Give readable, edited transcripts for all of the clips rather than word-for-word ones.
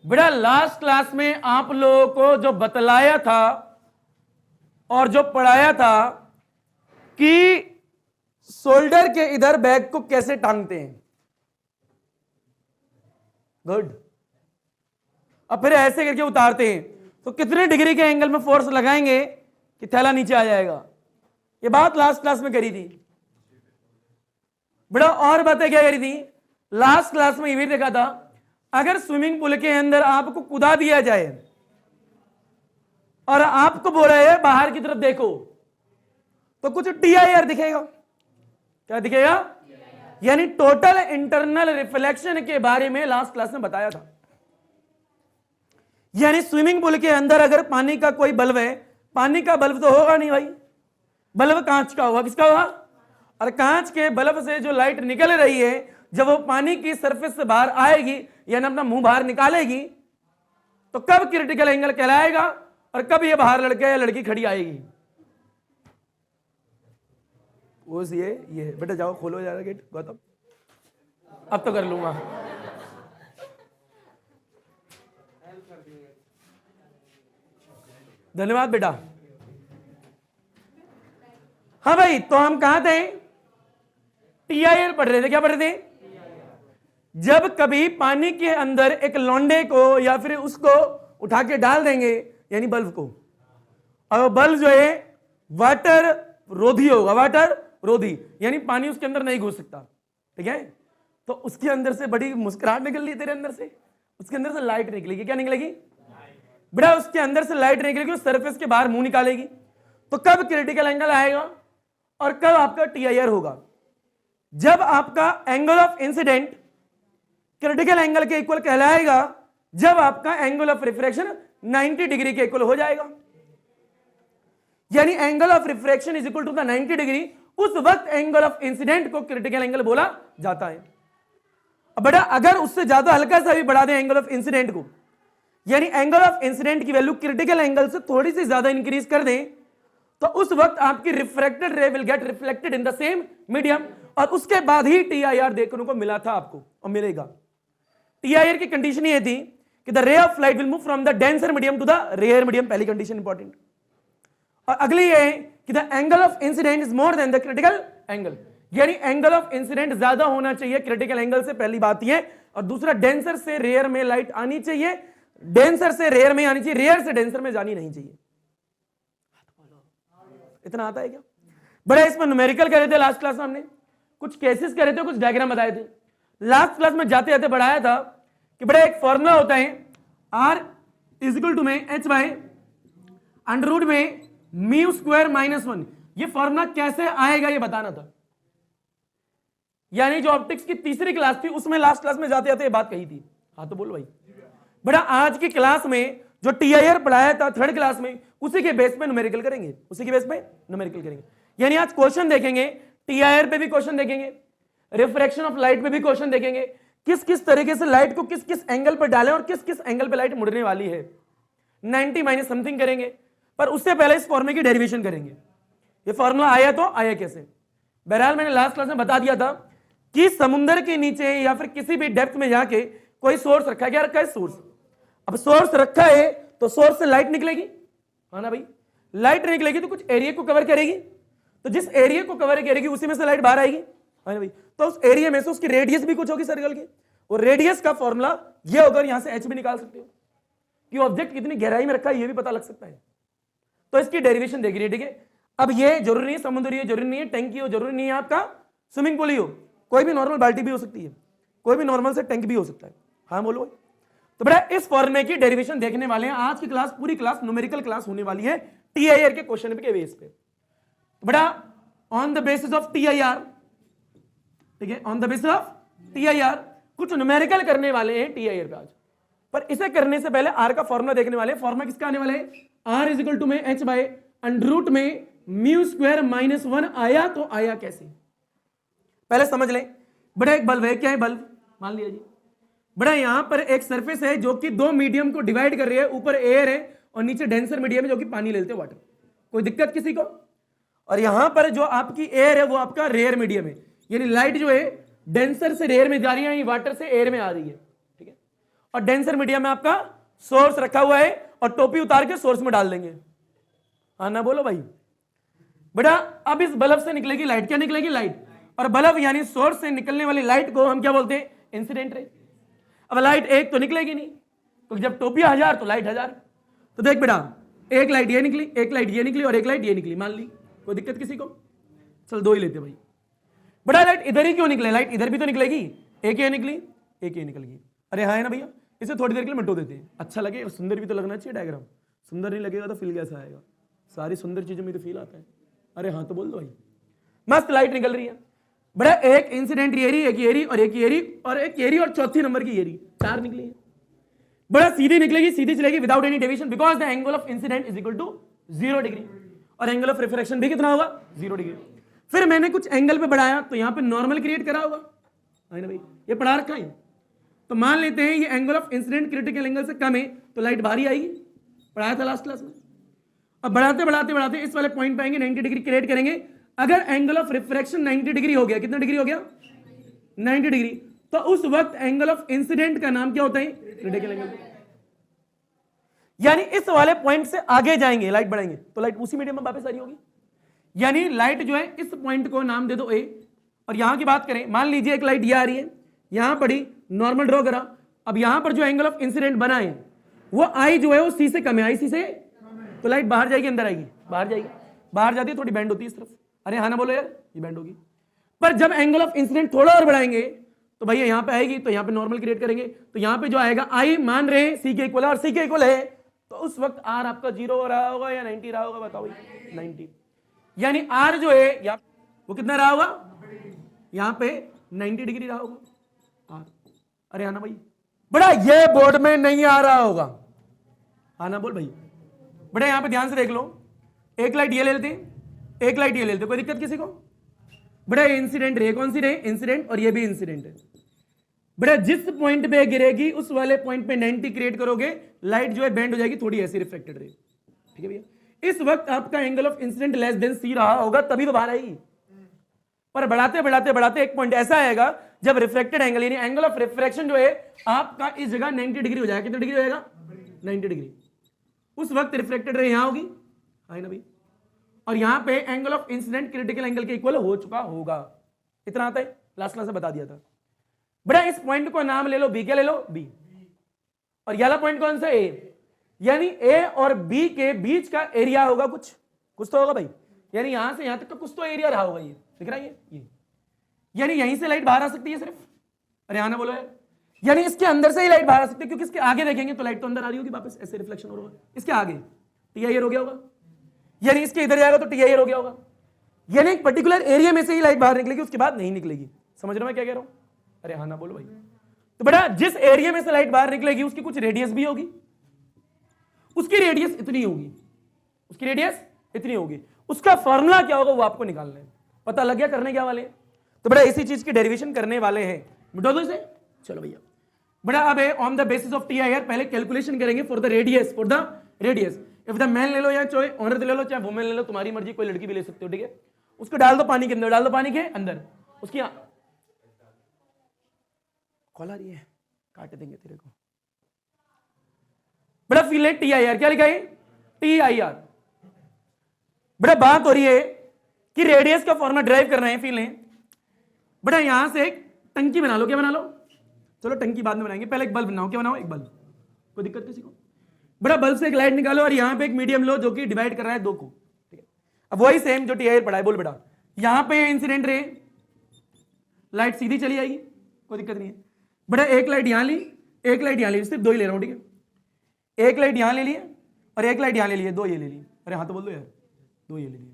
बेटा last class में आप लोगों को जो बतलाया था और जो पढ़ाया था कि शोल्डर के इधर बैग को कैसे टांगते हैं। गुड। अब फिर ऐसे करके उतारते हैं तो कितने डिग्री के एंगल में फोर्स लगाएंगे कि थैला नीचे आ जाएगा। ये बात लास्ट क्लास में करी थी बेटा। और बातें क्या करी थी लास्ट क्लास में? ये भी देखा था अगर स्विमिंग पूल के अंदर आपको कूदा दिया जाए और आपको बोला है बाहर की तरफ देखो तो कुछ TIR दिखेगा। क्या दिखेगा? यानी टोटल इंटरनल रिफ्लेक्शन के बारे में लास्ट क्लास में बताया था। यानी स्विमिंग पूल के अंदर अगर पानी का कोई बल्ब है, पानी का बल्ब तो होगा नहीं भाई, बल्ब कांच का होगा। किसका होगा? और कांच के बल्ब से जो लाइट निकल रही है जब वो पानी की सरफेस से बाहर आएगी यानी अपना मुंह बाहर निकालेगी तो कब क्रिटिकल एंगल कहलाएगा और कब ये बाहर लड़का या लड़की खड़ी आएगी। वो ये बेटा जाओ खोलो जा रहा गेट गौतम। अब तो कर लूंगा। धन्यवाद बेटा। हाँ भाई, तो हम कहां थे? TIR पढ़ रहे थे। क्या पढ़ रहे थे? जब कभी पानी के अंदर एक लौंडे को या फिर उसको उठा के डाल देंगे यानी बल्ब को, और बल्ब जो है वाटर रोधी होगा, वाटर रोधी यानी पानी उसके अंदर नहीं घुस सकता। ठीक है, तो उसके अंदर से बड़ी मुस्कुराहट निकल रही है तेरे अंदर से, उसके अंदर से लाइट निकलेगी। क्या निकलेगी बेटा? उसके अंदर से लाइट निकलेगी, उस सरफेस के बाहर मुंह निकालेगी। तो कब क्रिटिकल एंगल आएगा और कब आपका TIR होगा? जब आपका angle of incidence critical angle के इक्वल कहलाएगा जब आपका एंगल ऑफ रिफ्रैक्शन 90 डिग्री के इक्वल हो जाएगा। यानी angle of refraction is equal to the 90 degree. उस वक्त एंगल ऑफ इंसिडेंट को क्रिटिकल एंगल बोला जाता है। अब बेटा अगर उससे ज्यादा हल्का सा भी बढ़ा दें एंगल ऑफ इंसिडेंट को, यानी एंगल ऑफ इंसिडेंट की वैल्यू क्रिटिकल एंगल से थोड़ी सी ज्यादा इंक्रीज कर दें तो उस वक्त आपकी रिफ्रैक्टेड रे will get reflected in the same medium, और उसके बाद ही TIR देखने को मिला था आपको और मिलेगा। TIR की कंडीशन ये थी कि the ray of light will move from the denser medium to the rare medium. पहली कंडीशन इंपॉर्टेंट। और अगली ये है कि the angle of incidence is more than the critical angle, यानी एंगल ऑफ इंसिडेंट ज्यादा होना चाहिए क्रिटिकल एंगल से। पहली बात ये। और दूसरा, डेंसर से रेयर में लाइट आनी चाहिए, डेंसर से रेयर में आनी चाहिए, रेयर से डेंसर में जानी नहीं चाहिए। इतना आता है क्या? बड़ा इसमें न्यूमेरिकल कर रहे थे लास्ट क्लास में, हमने कुछ केसेस कर रहे थे, कुछ डायग्राम बताए थे। लास्ट क्लास में जाते जाते बढ़ाया था कि बड़ा एक फॉर्मूला होता है R इज इक्वल टू में H बाय अंडर रूट में म्यू स्क्वायर -1। ये फॉर्मूला कैसे आएगा ये बताना था। यानी जो ऑप्टिक्स की तीसरी क्लास थी उसमें लास्ट क्लास में जाते जाते ये बात कही थी। हाँ तो बोलो भाई। बेटा आज की क्लास में जो TIR पढ़ाया था थर्ड क्लास में उसी के बेस पे न्यूमेरिकल करेंगे, उसी के बेस पे न्यूमेरिकल करेंगे। यानी आज क्वेश्चन देखेंगे, TIR पे भी क्वेश्चन देखेंगे, रिफ्रैक्शन ऑफ लाइट पे भी क्वेश्चन देखेंगे, किस किस तरीके से लाइट को किस किस एंगल पर डालें और किस किस एंगल पे लाइट मुड़ने वाली है। 90 माइनस समथिंग करेंगे, पर उससे पहले इस फॉर्मूले की डेरिवेशन करेंगे। ये फॉर्मूला आया तो आया कैसे? बहरहाल मैंने लास्ट क्लास में बता दिया था कि समुद्र के नीचे या फिर किसी भी डेप्थ में जाके कोई सोर्स रखा है। क्या रखा है? सोर्स। अब सोर्स रखा है तो सोर्स से लाइट निकलेगी, है ना भाई? लाइट निकलेगी तो कुछ एरिया को कवर करेगी, तो जिस एरिया को कवर करेगी उसी में से लाइट बाहर आएगी, है ना भाई? तो उस एरिया में से उसकी रेडियस भी कुछ होगी सर्कल की, और रेडियस का फॉर्मूला ये होगा। यहां से H भी निकाल सकते हो कि ऑब्जेक्ट कितनी गहराई में रखा है ये भी पता लग सकता है। तो इसकी डेरिवेशन देख रही है। ठीक है, अब ये जरूरी नहीं समुद्री हो, जरूरी नहीं है टैंकी हो, जरूरी नहीं है आपका स्विमिंग पूल ही हो, कोई भी नॉर्मल बाल्टी भी हो सकती है, कोई भी नॉर्मल से टैंक भी हो सकता है। हाँ बोलो। तो बेटा इस फॉर्मूले की डेरिवेशन देखने वाले हैं। आज की क्लास पूरी क्लास न्यूमेरिकल क्लास होने वाली है TIR के क्वेश्चन के बेस पे। तो बेटा on the basis of TIR, ठीक है, on the basis of TIR कुछ न्यूमेरिकल करने वाले हैं TIR पे आज। पर इसे करने से पहले R का फॉर्मूला देखने वाले हैं। फॉर्मूला किसका आने वाला है? R इज इक्वल टू में H बाय अंडर रूट में म्यू स्क्वायर -1 आया तो आया कैसे? पहले समझ लें। बड़ा एक बल्ब है। क्या है बल्ब? मान लिया जी बड़ा यहां पर एक सरफेस है जो कि दो मीडियम को डिवाइड कर रही है। ऊपर एयर है और नीचे डेंसर मीडियम है जो कि पानी ले लेते हैं, वाटर। कोई दिक्कत किसी को? और यहां पर जो आपकी एयर है वो आपका रेयर मीडियम है, यानी लाइट जो है डेंसर से रेयर में जा रही है, वाटर से एयर में आ रही है। ठीक है, और डेंसर मीडियम में आपका सोर्स रखा हुआ है और टोपी उतार के सोर्स में डाल देंगे। हाँ ना बोलो भाई। बेटा अब इस बल्ब से निकलेगी लाइट, क्या निकलेगी? लाइट। और बल्ब यानी सोर्स से निकलने वाली लाइट को हम क्या बोलते हैं? Incident ray. अब लाइट एक तो निकलेगी नहीं, तो जब टोपी 1000 तो लाइट 1000। तो देख बेटा, एक लाइट ये निकली, एक लाइट ये निकली और एक लाइट ये निकली, मान ली। कोई दिक्कत किसी को? चल दो ही लेते भाई। बड़ा लाइट इधर ही क्यों निकले? लाइट इधर भी तो निकलेगी। एक ये निकली, एक ये निकल गई। अरे हाँ है ना भैया, इसे थोड़ी देर के लिए मिटो देते हैं, अच्छा लगे और सुंदर भी तो लगना चाहिए डायग्राम। सुंदर नहीं लगेगा तो फील कैसा आएगा? सारी सुंदर चीजों में तो फील आता है। अरे हाँ तो बोल दो भाई। मस्त लाइट निकल रही है। बड़ा एक इंसिडेंट येरी, एक येरी और एक येरी और एक येरी और चौथी नंबर की येरी, 4 निकली है। बड़ा सीधी निकलेगी, सीधी चलेगी without any deviation, because the angle of incidence is equal to 0 degree और एंगल ऑफ रिफ्रैक्शन भी कितना होगा? 0 डिग्री। फिर मैंने कुछ एंगल पे बढ़ाया तो यहां पे नॉर्मल क्रिएट करा होगा, है ना भाई? ये पढ़ा रखा है। तो मान लेते हैं ये angle of incidence critical angle से कम है तो लाइट बाहर ही आएगी, पढ़ाया था लास्ट क्लास में। अब बढ़ाते बढ़ाते बढ़ाते इस वाले पॉइंट पे आएंगे, 90 डिग्री क्रिएट करेंगे। अगर एंगल ऑफ रिफ्रैक्शन 90 डिग्री हो गया, कितना डिग्री हो गया? 90 डिग्री, तो उस वक्त एंगल ऑफ इंसिडेंट का नाम क्या होता है? Critical angle. यानी इस वाले पॉइंट से आगे जाएंगे, लाइट बढ़ाएंगे तो लाइट उसी मीडियम में वापस आ रही होगी। यानी लाइट जो है इस पॉइंट को नाम दे दो ए, और यहां की बात करें, मान लीजिए एक लाइट ये आ रही है, यहां पड़ी, नॉर्मल ड्रॉ करा। अब यहां पर जो एंगल ऑफ इंसिडेंट बना है वो आई जो है वो सी से कम है, आई सी से, तो लाइट बाहर जाएगी अंदर आएगी? बाहर जाएगी। बाहर जाती है थोड़ी बेंड होती है इस तरफ। अरे हाँ ना बोलो यार, ये बेंड होगी। पर जब एंगल ऑफ इंसिडेंट थोड़ा और बढ़ाएंगे तो भैया यहां पे आएगी, तो यहां पे नॉर्मल क्रिएट करेंगे, तो यहां पे जो आएगा आई मान रहे हैं सी के इक्वल है और सी के इक्वल है, तो उस वक्त आर आपका 0 रहा होगा या 90 रहा होगा? बताओ भाई। 90। यानी आर जो है या वो कितना रहा होगा? यहां पे 90 डिग्री रहा होगा आर। अरे आना भाई। बड़ा ये बोर्ड में नहीं आ रहा होगा, आना बोल भाई। बड़ा यहां पे ध्यान से देख लो, एक लाइट ये ले लेते, एक लाइट ये ले लेते, कोई दिक्कत किसी को? बड़ा इंसिडेंट रे कौन सी रे? इंसिडेंट, और ये भी इंसिडेंट है। बड़ा जिस पॉइंट पे गिरेगी उस वाले पॉइंट पे 90 क्रिएट करोगे, लाइट जो है बेंड हो जाएगी, थोड़ी ऐसी रिफ्लेक्टेड रे। ठीक है भैया? इस वक्त आपका angle of incident less than C रहा होगा, तभी तो बाहर आएगी। पर बढ़ाते बढ़ाते बढ़ाते एक पॉइंट ऐसा आएगा जब रिफ्लेक्टेड एंगल यानी एंगल ऑफ रिफ्रैक्शन जो है आपका इस जगह 90 डिग्री हो जाएगा। कितना डिग्री हो जाएगा? 90 डिग्री। उस वक्त रिफ्लेक्टेड रे यहां होगी, है ना भाई? और यहां पे angle of incidence critical angle के इक्वल हो चुका होगा। इतना आता है, लास्ट क्लास में बता दिया था। बड़ा इस पॉइंट को नाम ले लो बी, क्या ले लो? बी। और ये वाला पॉइंट कौन सा? ए। यानी ए और बी के बीच का एरिया होगा कुछ तो होगा भाई। यानी यहां से यहां तक का कुछ तो एरिया रहा होगा। ये दिख रहा है ये। यानी यहीं से लाइट बाहर आ सकती है सिर्फ। अरे आना बोलो यार। यानी इसके अंदर से ही लाइट बाहर आ सकती है, क्योंकि इसके आगे देखेंगे तो लाइट तो अंदर आ रही होगी वापस, ऐसे रिफ्लेक्शन हो रहा होगा। इसके आगे टीआईआर हो गया होगा, यानी इसके इधर जाएगा तो टीआईआर हो गया होगा। यानी एक पर्टिकुलर एरिया में से ही लाइट बाहर निकलेगी, उसके बाद नहीं निकलेगी। समझ रहे हो मैं क्या कह रहा हूं? अरे हाँ ना बोलो भाई। तो बेटा जिस एरिया में से लाइट बाहर निकलेगी उसकी कुछ रेडियस भी होगी, उसकी रेडियस इतनी होगी, उसकी रेडियस इतनी होगी। उसका फॉर्मूला क्या होगा वो आपको निकालना है। पता लग गया करने क्या वाले? तो बेटा इसी चीज की डेरिवेशन करने वाले हैं। मिटा दो इसे। चलो भैया बेटा अब है on the basis of TIR पहले कैलकुलेशन करेंगे for the radius, for the radius. If the man ले लो या चाहे औरत ले लो, चाहे वुमेन ले लो, तुम्हारी मर्जी, कोई लड़की भी ले सकते हो। ठीक है? उसको डाल दो पानी के अंदर, डाल दो पानी के अंदर। उसकी कॉल आ रही है, काट देंगे तेरे को। बड़ा फील है टीआईआर, क्या लिखा है? टीआईआर। बड़ा बात हो रही है कि रेडियस का फॉर्मूला ड्राइव कर रहे हैं, फील है। बड़ा यहां से एक टंकी बना लो, क्या बना लो? चलो टंकी बाद में बनाएंगे, पहले एक बल्ब बनाओ। क्या बनाओ? एक बल्ब। कोई दिक्कत किसी को? बड़ा बल्ब से एक लाइट निकालो और यहां पे एक मीडियम लो जो कि डिवाइड कर रहा है दो को। ठीक है? अब वही सेम जो टीआईआर पढ़ा है, बोल बेटा। यहां पे इंसिडेंट रे, लाइट सीधी चली आएगी, कोई दिक्कत नहीं है। बड़ा एक लाइट यहां ली, एक लाइट यहां ली, सिर्फ दो ही ले रहा हूं। ठीक है? एक लाइट यहां ले ली और एक लाइट यहां ले ली, दो ये ले ली। अरे हाँ तो बोल दो यार, दो ये ले ली।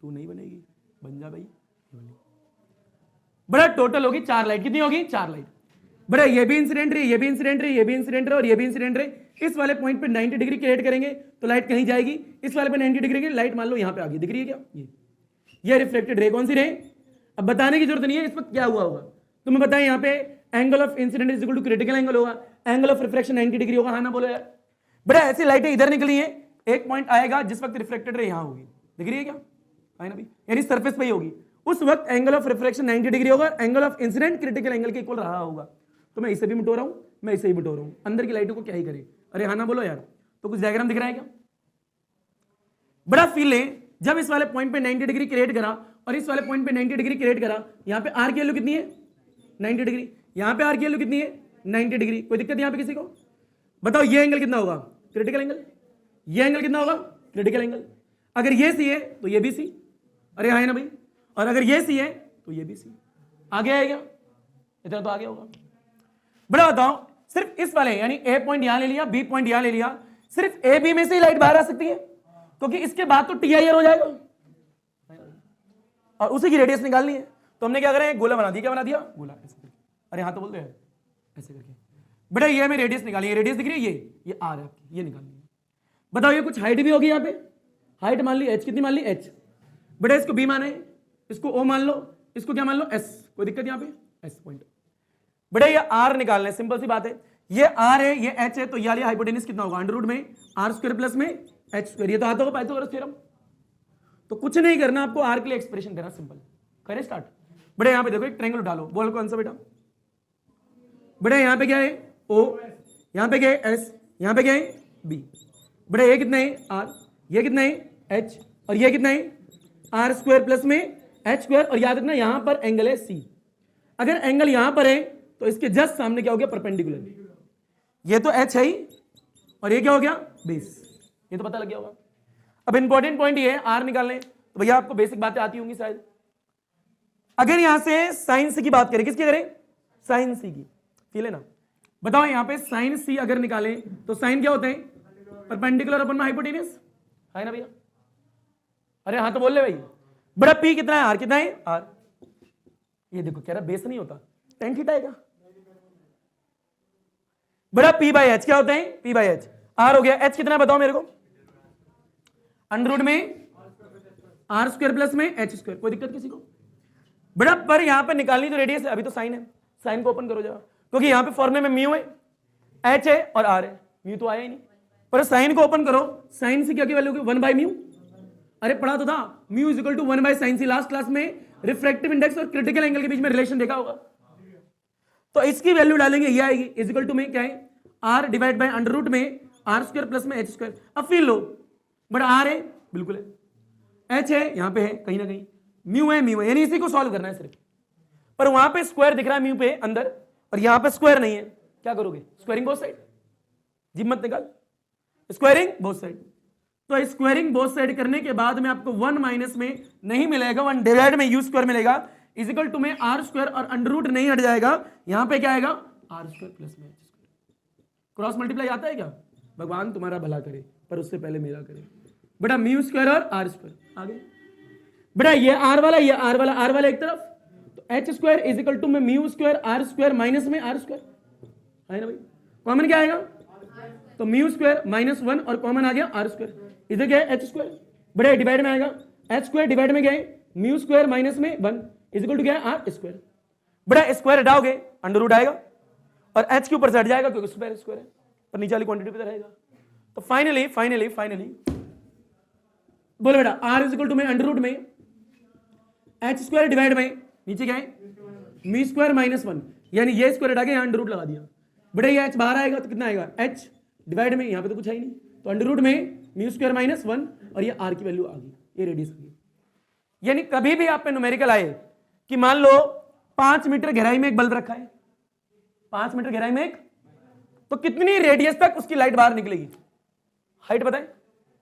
तू नहीं बनेगी, बन जा भाई। बड़ा टोटल होगी 4 लाइट। कितनी होगी? 4 लाइट। बड़ा ये भी इंसिडेंट रे, ये भी इंसिडेंट रे, ये भी इंसिडेंट रे और ये भी इंसिडेंट रे। इस वाले पॉइंट पे 90 डिग्री क्रिएट करेंगे तो लाइट कहीं जाएगी। इस वाले पे 90 डिग्री की लाइट मान लो यहां पे आ गई, दिख रही है क्या? ये रिफ्लेक्टेड रे कौन सी रे? अब बताने की जरूरत नहीं है इस वक्त क्या हुआ होगा। तुम्हें बताएं यहां पे angle of incidence is equal to critical angle होगा, एंगल ऑफ रिफ्लेक्शन 90 डिग्री होगा। हाँ ना बोलो यार। बड़ा ऐसी लाइटें इधर निकली है, एक पॉइंट आएगा जिस वक्त रिफ्लेक्टेड रे यहां होगी, दिख रही है क्या? है ना भाई? यानी सरफेस पे ही होगी। उस वक्त एंगल ऑफ रिफ्लेक्शन 90 डिग्री होगा, angle of incidence critical angle के इक्वल रहा होगा। तो मैं इसे भी मिटो रहा हूं, मैं इसे भी मिटो रहा हूं, अंदर की लाइटों को क्या ही करे। अरे हाँ ना बोलो यार। तो कुछ डायग्राम दिख रहा है क्या? बड़ा फील लें, जब इस वाले पॉइंट पे 90 डिग्री क्रिएट करा और इस वाले पॉइंट पे 90 डिग्री क्रिएट करा, यहां पे आर की वैल्यू कितनी है 90 डिग्री, यहां पे आर की वैल्यू कितनी है 90 डिग्री। कोई दिक्कत यहां पे किसी को? बताओ ये एंगल कितना होगा? Critical angle. ये एंगल कितना होगा? Critical angle. अगर ये सी है तो ये भी सी, अरे हाँ है ना भाई, और अगर ये सी है तो ये भी सी। आगे आएगा इतना तो आगे होगा। बड़ा बताओ, सिर्फ इस वाले यानी ए पॉइंट यहां ले लिया, बी पॉइंट यहां ले लिया, सिर्फ ए बी में से ही लाइट बाहर आ सकती है, क्योंकि इसके बाद तो टीआईआर हो जाएगा और उसी की रेडियस निकालनी है। तो हमने क्या करें, गोला बना दिया। क्या बना दिया? गोला ऐसे करके। अरे हाँ तो बोलते हैं ऐसे करके। बेटा ये हमें रेडियस निकालनी है, रेडियस दिख रही है, ये आर है आपकी, ये निकालनी है। बताओ ये कुछ हाइट भी होगी, यहाँ पे हाइट मान ली एच, कितनी मान ली एच। बेटा इसको बी माने, इसको ओ मान लो, इसको क्या मान लो एस। कोई दिक्कत यहाँ पे? S point. बेटा ये आर निकालना है, सिंपल सी बात है। ये आर है, ये एच है, तो ये हाइपोटेनस कितना होगा? अंडर रूट में आर स्क्वायर प्लस में एच स्क्वायर। ये तो आता होगा पाइथागोरस थ्योरम। तो कुछ नहीं करना आपको, आर के लिए एक्सप्रेशन करना, सिंपल। करें स्टार्ट। बेटा यहाँ पे देखो एक ट्रायंगल डालो, बोल कौन सा बेटा? बेटा यहाँ पे क्या है? ओ, यहाँ पे क्या है? एस, यहाँ पे क्या है? बी। बेटा ये कितना है? आर, ये कितना है? एच, और ये कितना है? आर स्क्वायर प्लस में एच स्क्वायर। और याद रखना यहां पर एंगल है सी। अगर एंगल यहां पर है तो इसके जस्ट सामने क्या हो गया? परपेंडिकुलर। ये तो एच है ही, और ये क्या हो गया? बेस। ये तो पता लग गया होगा। अब इंपॉर्टेंट पॉइंट ये है, आर निकालने, तो भैया आपको बेसिक बातें आती होंगी शायद। अगर यहां से साइन सी की बात करें, किसकी करें? साइन सी की। फील है ना? बताओ यहां पे साइन सी अगर निकालें तो साइन क्या होते हैं? परपेंडिकुलर अपन में हाइपोटेनस है ना भैया? अरे हाँ तो बोल ले भाई। बड़ा पी कितना है? आर कितना है? आर। ये देखो कह रहा बेस नहीं होता, टेन थीटा आएगा। बड़ा पी बाई एच क्या होता है? P by H. आर हो गया, एच कितना है बताओ मेरे को? अंडर रूट में आर स्क्वायर प्लस में एच स्क्वायर। कोई दिक्कत किसी को? बड़ा पर यहां पर निकालनी तो रेडियस है, अभी तो साइन है, साइन को ओपन करो जरा, क्योंकि यहां पे फॉर्मूले में म्यू है, एच है और आर है, म्यू तो आया ही नहीं। पर साइन को ओपन करो, साइन सी क्या की वैल्यू होगी? 1 बाई म्यू। अरे पढ़ा तो था, mu is equal to 1 by sine C. Last class में रिफ्रैक्टिव इंडेक्स और क्रिटिकल एंगल के बीच में रिलेशन देखा होगा। तो इसकी वैल्यू डालेंगे, ये आएगी इज इक्वल टू में क्या है? R divide by under root में आर स्क्वायर प्लस में एच स्क्वायर। अब फील लो, बट आर है बिल्कुल है, एच है यहां पे है कहीं ना कहीं, म्यू है म्यू है, यानी इसी को सॉल्व करना है सिर्फ। पर वहां पे स्क्वायर दिख रहा है म्यू पे अंदर, और यहां पे स्क्वायर नहीं है, क्या करोगे? स्क्वायरिंग बोथ साइड, जी मत निकाल, स्क्वायरिंग बोथ साइड। तो स्क्वायरिंग बोथ साइड करने के बाद में आपको 1 माइनस में नहीं मिलेगा, 1 डिवाइड में यू स्क्वायर मिलेगा, इज इक्वल टू में आर स्क्वायर और अंडर रूट नहीं हट जाएगा, यहां पे क्या आएगा? आर स्क्वायर प्लस में एच स्क्वायर। क्रॉस मल्टीप्लाई आता है क्या? भगवान तुम्हारा भला करे, पर उससे पहले मेरा करे। बेटा म्यू स्क्वायर और आर स्क्वायर आगे। बेटा ये आर वाला, ये आर वाला, आर वाला एक तरफ, तो H square is equal to में mu square R square minus में आर स्क्वायर है ना भाई? कॉमन क्या आएगा? तो म्यू स्क्वायर माइनस 1 और कॉमन आ गया आर स्क्वायर, इधर क्या है? H square. बड़े डिवाइड में आएगा, एच स्क्वायर डिवाइड में गए म्यू स्क्वायर माइनस में 1 इज इक्वल टू क्या है? R square. बड़ा स्क्वायर हटाओगे अंडर रूट आएगा और एच के ऊपर से हट जाएगा क्योंकि स्क्वायर स्क्वायर है, पर नीचे वाली क्वांटिटी पे रहेगा। तो फाइनली फाइनली फाइनली बोलो बेटा आर इज इक्वल टू में अंडर रूट में एच स्क्वायर डिवाइड में नीचे क्या है? म्यू स्क्वायर माइनस 1, यानी ये स्क्वायर हटा के यहाँ अंडर रूट लगा दिया। बेटा ये एच बाहर आएगा तो कितना आएगा? एच डिवाइड में, यहाँ पे तो कुछ है ही नहीं, तो अंडर रूट में म्यू स्क्वायर माइनस 1 और ये आर की वैल्यू आ गई, ये रेडियस आ गई। यानी कभी भी आप पे न्यूमेरिकल आए कि मान लो 5 मीटर गहराई में एक बल्ब रखा है, 5 मीटर गहराई में एक, तो कितनी रेडियस तक उसकी लाइट बाहर निकलेगी? हाइट बताएं,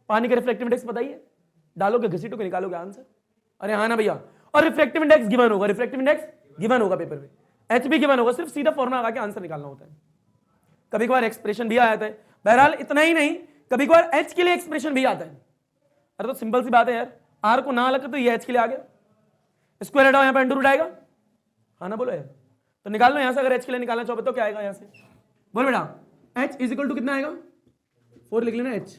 पानी का रिफ्लेक्टिव इंडेक्स बताइए, डालोगे घसीटो के निकालोगे आंसर। अरे हाँ ना भैया, और रिफ्लेक्टिव इंडेक्स गिवन होगा, रिफ्लेक्टिव इंडेक्स गिवन होगा पेपर में, एच भी गिवन होगा, सिर्फ सीधा फॉर्मूला लगा के आंसर निकालना होता है। कभी कभार एक्सप्रेशन भी आ जाता है, बहरहाल इतना ही नहीं, कभी कभार एच के लिए एक्सप्रेशन भी आता है। अरे तो सिंपल सी बात है यार, आर को ना लगे तो ये एच के लिए आ गया, स्क्वायर हटाओ यहाँ पे अंडर रूट आएगा, हाँ ना बोलो यार, तो निकाल लो यहाँ से, अगर एच के लिए निकालना चाहो तो क्या आएगा यहाँ से? बोल बेटा एच इज इक्वल टू कितना आएगा? 4 लिख लेना एच,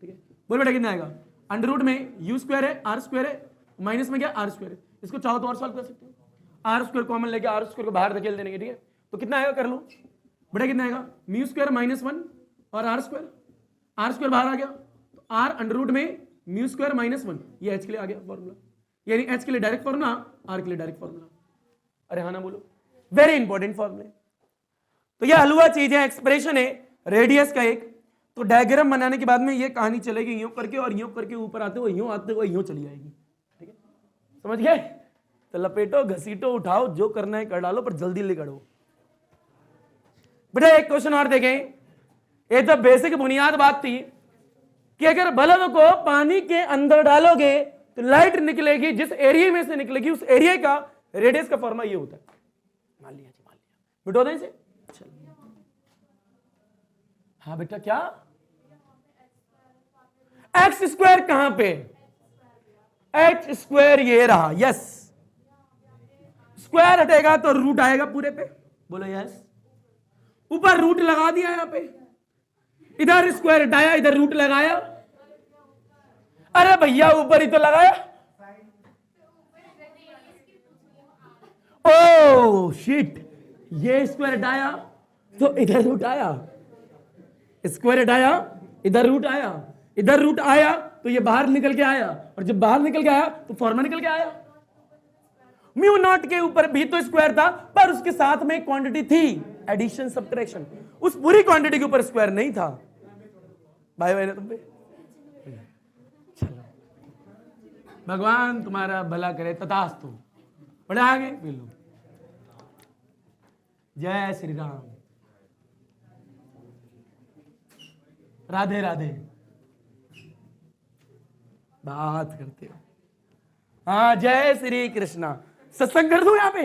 ठीक है। बोल बेटा कितना आएगा? अंडर रूट में यू स्क्वायर है आर स्क्वायर है माइनस में क्या? आर स्क्वायर है, इसको चाहो तो और सॉल्व कर सकते हो, आर स्क्वायर कॉमन लेके आर स्क्वायर को बाहर धकेल देने के, ठीक है। तो कितना आएगा कर लो बेटा, कितना आएगा? म्यू स्क्वायर माइनस 1 और आर स्क्वायर बाहर आ गया, तो आर अंडर रूट में म्यू स्क्वायर माइनस 1, ये एच के लिए आ गया फॉर्मूला, यानी एच के लिए डायरेक्ट फॉर्मूला, आर के लिए डायरेक्ट फॉर्मूला। अरे हाँ ना बोलो, वेरी इंपॉर्टेंट फॉर्मूला। तो ये हलवा चीज है, एक्सप्रेशन है रेडियस का एक। तो डायग्राम बनाने के बाद में ये कहानी चलेगी यूं करके और यूं करके ऊपर आते हुए यूं आते हुए यूं चली जाएगी। ठीक है, समझ गए? तो लपेटो, घसीटो, उठाओ, जो करना है कर डालो, पर जल्दी ले करो। बेटा एक क्वेश्चन और देखें। ये तो बेसिक बुनियाद बात थी कि अगर बल्ब को पानी के अंदर डालोगे तो लाइट निकलेगी, जिस एरिया में से निकलेगी उस एरिया का रेडियस का फॉर्मूला ये होता है। मान लिया जी, मान लिया। मिटो दें इसे। हाँ बेटा, क्या एक्स स्क्वायर कहां पे? एच स्क्वायर ये रहा। यस, स्क्वायर हटेगा तो रूट आएगा पूरे पे। बोलो यस। ऊपर रूट लगा दिया यहां पे, इधर स्क्वायर हटाया, इधर रूट लगाया। अरे भैया ऊपर ही तो लगाया। ओ शिट, ये स्क्वायर हटाया तो इधर रूट आया, स्क्वायर हटाया इधर रूट आया, इधर रूट आया तो ये बाहर निकल के आया, और जब बाहर निकल के आया तो फॉर्मूला निकल के आया। म्यू नॉट के ऊपर भी तो स्क्वायर था, पर उसके साथ में क्वांटिटी थी एडिशन सब्ट्रैक्शन, उस पूरी क्वांटिटी के ऊपर स्क्वायर नहीं था। भाई भाई ने तुम पे। चलो, भगवान तुम्हारा भला करे, तथास्तु। बड़े आगे पी लो। जय श्री राम, राधे राधे। बात करते हो। हाँ, जय श्री कृष्णा। सत्संग कर दूं यहाँ पे,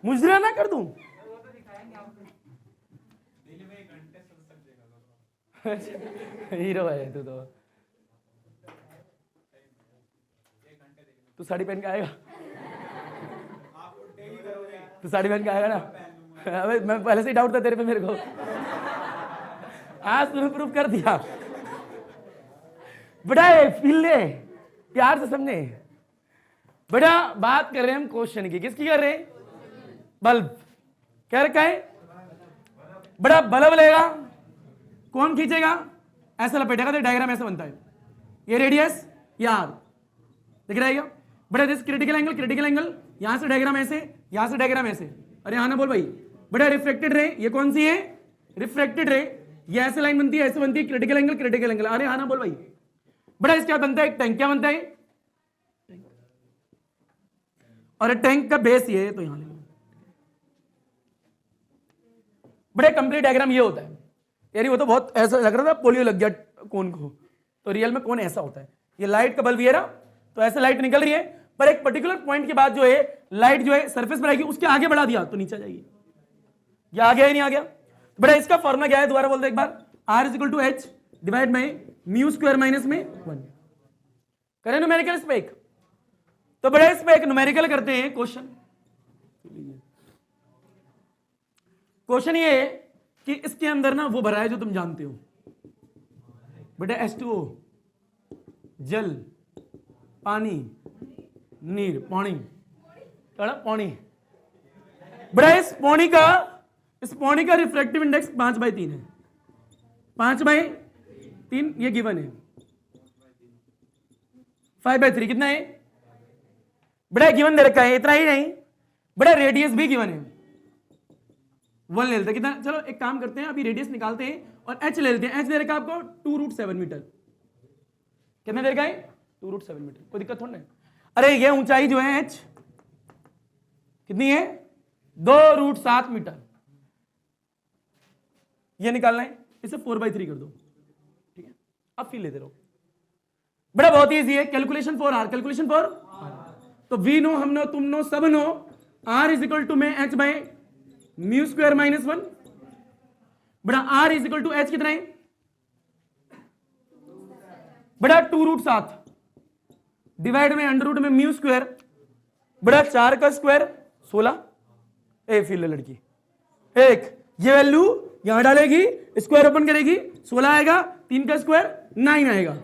मुजरा ना कर दूं? हीरो है तू तो। तू साड़ी पहन के आएगा? तू साड़ी पहन के आएगा ना? अबे मैं पहले से ही डाउट था तेरे पे मेरे को, आज तूने प्रूफ कर दिया। बड़ा फील ले, प्यार से समझे। बड़ा बात कर रहे हैं हम क्वेश्चन की। किसकी कर रहे हैं? बल्ब। क्या रखा है? बड़ा बल्ब लेगा, कौन खींचेगा? ऐसा लपेटेगा तो डायग्राम ऐसा बनता है। ये रेडियस, ये आर, दिख रहा है क्या? बड़ा this critical angle, critical angle, यहां से डायग्राम ऐसे, यहां से डायग्राम ऐसे। अरे हाँ ना बोल भाई। बड़ा रिफ्लेक्टेड रे, ये कौन सी है? Reflected ray. ये ऐसे लाइन बनती है, ऐसे बनती है, क्रिटिकल एंगल, क्रिटिकल एंगल। अरे हाँ ना बोल भाई। बड़ा इसके बाद बनता है एक टैंक। क्या बनता है? और टैंक का बेस ये है, तो यहां ले लो। बड़े कंप्लीट डायग्राम ये होता है। यानी वो तो बहुत ऐसा लग रहा था पोलियो लग गया कौन को, तो रियल में कौन ऐसा होता है। ये लाइट का बल्ब ये रहा, तो ऐसे लाइट निकल रही है, पर एक पर्टिकुलर पॉइंट के बाद जो है लाइट जो है सरफेस पर आएगी, उसके आगे बढ़ा दिया तो नीचे जाएगी। ये आ गया ही नहीं आ गया? बड़ा इसका फॉर्मूला क्या है? दोबारा बोल दो एक बार। R is equal to H divide by mu square minus में 1। करें न्यूमेरिकल इस पे एक, तो बड़े इस पे एक न्यूमेरिकल करते हैं क्वेश्चन। क्वेश्चन ये है कि इसके अंदर ना वो भरा है जो तुम जानते हो बेटा, H2O, जल, पानी, नीर, पानी, पानी। बड़ा इस पानी का रिफ्लेक्टिव इंडेक्स 5/3 है। 5/3 ये गिवन है। 5/3 कितना है? बड़ा गिवन दे रखा है, इतना ही नहीं, बड़ा रेडियस भी गिवन है। 1 ले लेते हैं। कितना? चलो एक काम करते हैं, अभी रेडियस निकालते हैं और h ले लेते हैं। h दे रखा है आपको 2√7 मीटर। कितना दे रखा है? 2√7 मीटर। कोई दिक्कत थोड़ा नहीं। अरे ये ऊंचाई जो है h कितनी है? 2√7 मीटर। ये निकालना है, इसे 4/3 कर दो। ठीक है, अब फील लेते रहो। बड़ा बहुत ईजी है। Calculation for R, calculation for तो वी नो, हम नो, तुम नो, सब know. R is equal to में h by mu square minus 1। बड़ा R is equal to H कितना है? बड़ा 2√7 डिवाइड में अंडर रूट में म्यू स्क्वायर, बड़ा 4 का स्क्वायर 16। ए फील लड़की एक, ये वैल्यू यहां डालेगी, स्क्वायर ओपन करेगी, 16 आएगा, 3 का स्क्वायर 9 आएगा।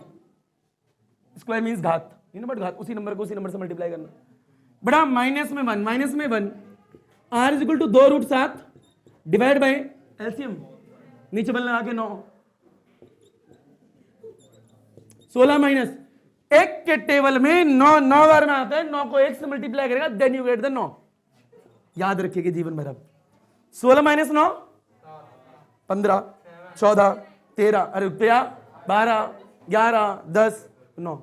स्क्वायर मींस घात, बट घात उसी नंबर को उसी नंबर से मल्टीप्लाई करना। बड़ा माइनस में 1, माइनस में 1। R is equal to 2√7 divide by LCM, नीचे बल लगा के 9, 16 माइनस एक के टेबल में 9 बार में आता है। 9 को 1 से मल्टीप्लाई करेगा, देन यू गेट द 9। याद रखिएगा जीवन भर। अब 16 माइनस 9 15 14 13, अरे रुपया 12 11 10 9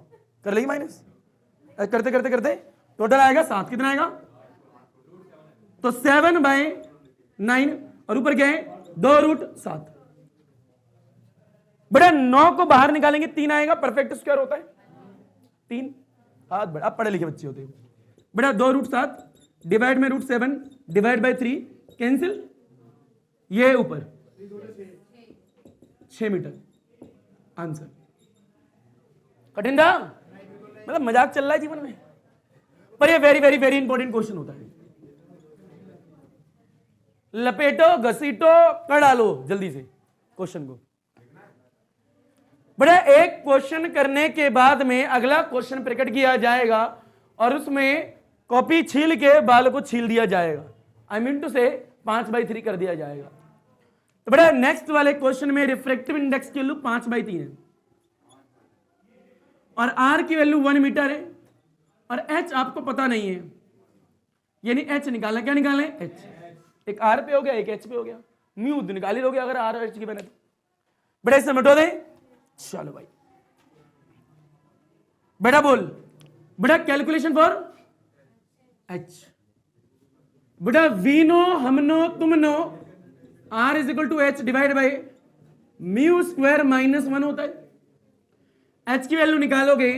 कर लेगी माइनस। करते करते करते टोटल आएगा 7। कितना आएगा? तो 7/9 और ऊपर क्या है 2√7। बड़ा 9 को बाहर निकालेंगे 3 आएगा, परफेक्ट स्क्वायर होता है 3। हाथ बड़ा, आप पढ़े लिखे बच्चे होते हैं। बड़ा 2√7 डिवाइड में √7 डिवाइड बाय 3 कैंसिल, ये ऊपर 6 मीटर आंसर। कठिन था, मतलब मजाक चल रहा है जीवन में, पर ये very very very important question होता है। लपेटो घसीटो कर डालो जल्दी से क्वेश्चन को। बड़ा एक क्वेश्चन करने के बाद में अगला क्वेश्चन प्रकट किया जाएगा और उसमें कॉपी छील के बाल को छील दिया जाएगा। आई मीन टू से 5/3 कर दिया जाएगा। तो बड़ा नेक्स्ट वाले क्वेश्चन में रिफ्रैक्टिव इंडेक्स की वैल्यू 5/3 है और आर की वैल्यू 1 मीटर है और एच आपको पता नहीं है, यानी एच निकालना। क्या निकालना है? एच। एक आर पे हो गया, एक एच पे हो गया। म्यू निकाल ही लोगे अगर आर और एच की बने तो। बेटा इससे मिटो दे। चलो भाई बेटा बोल। बेटा कैलकुलेशन फॉर एच। बेटा वी नो, हम नो, तुम know, R is equal to H divide by mu square -1 होता है। एच की वैल्यू निकालोगे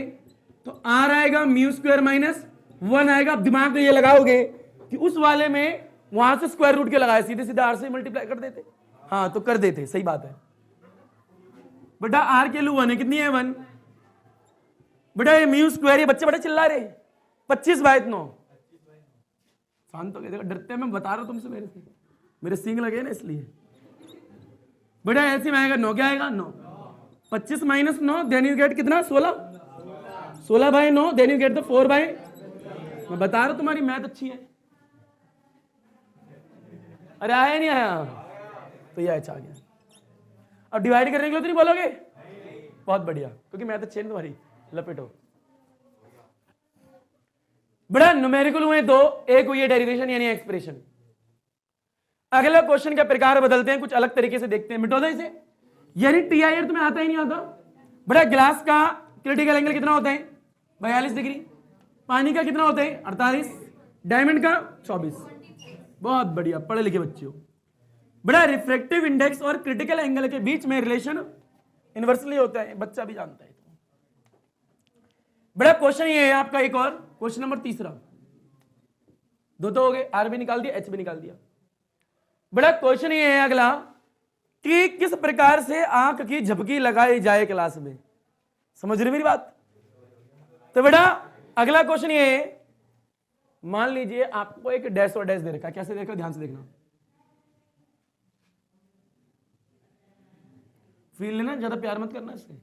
तो आर आएगा म्यू स्क्वायर -1 आएगा। अब दिमाग में ये लगाओगे कि उस वाले में वहां से स्क्वायर रूट के लगाए, सीधे सीधे आर से मल्टीप्लाई कर देते। हाँ तो कर देते, सही बात है। बेटा आर की वैल्यू 1 है, कितनी है 1। बेटा ये म्यू स्क्वायर, ये बच्चे बड़े चिल्ला रहे 25/9। शांत हो गए, डरते हैं, मैं बता रहा हूं तुमसे, मेरे सींग लगे ना इसलिए। बेटा ऐसे में आएगा 9, क्या आएगा 9। 25 - 9 देन यू गेट कितना 16। 16/9 then you get the 4 by. मैं बता रहा हूं तुम्हारी मैथ अच्छी है। अरे आया नहीं आया तो ये अच्छा आ गया। अब डिवाइड करने के लिए तो नहीं बोलोगे? बहुत बढ़िया, क्योंकि मैथ अच्छी है तुम्हारी। लपेटो। बड़ा न्यूमेरिकल हुए दो, एक हुई है डेरिवेशन यानी एक्सप्रेशन। अगला क्वेश्चन का प्रकार बदलते हैं, कुछ अलग तरीके से देखते हैं। मिटो दो इसे। यानी टीआईआर तुम्हें आता ही नहीं आता। बड़ा ग्लास का क्रिटिकल एंगल कितना होता है 42 डिग्री। पानी का कितना होता है 48। डायमंड का 24। बहुत बढ़िया, पढ़े लिखे बच्चे हो। बड़ा रिफ्रैक्टिव इंडेक्स और क्रिटिकल एंगल के बीच में रिलेशन इनवर्सली होता है, बच्चा भी जानता है। बड़ा क्वेश्चन ये है आपका, एक और क्वेश्चन नंबर 3। दो तो हो गए, आर भी निकाल दिया, एच भी निकाल दिया। बड़ा क्वेश्चन ये है अगला कि किस प्रकार से आंख की झपकी लगाई जाए क्लास में। समझ रहे मेरी बात? तो बेटा अगला क्वेश्चन ये है, मान लीजिए आपको एक डैश और डैश दे रखा है। कैसे देखा, ध्यान से देखना, फील लेना, ज्यादा प्यार मत करना इससे।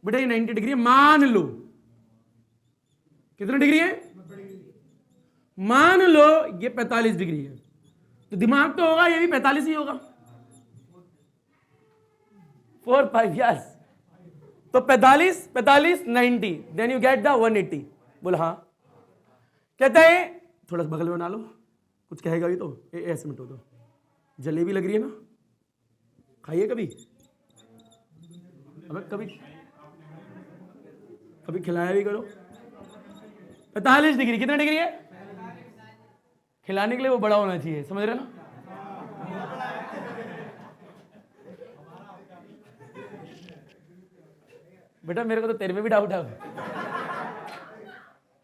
बेटा ये 90 डिग्री है, मान लो। कितना डिग्री है? मान लो ये 45 डिग्री है, तो दिमाग तो होगा ये भी 45 ही होगा। 4 5 यस। तो 45 90 देन यू गेट द 180। बोल हाँ। कहता है थोड़ा सा बगल में बना लो, कुछ कहेगा भी तो ऐसे मिटो दो। जलेबी लग रही है ना, खाइए कभी। अब कभी खिलाया भी करो। 45 डिग्री, कितना डिग्री है? खिलाने के लिए वो बड़ा होना चाहिए, समझ रहे ना? बेटा मेरे को तो तेरे में भी डाउट है।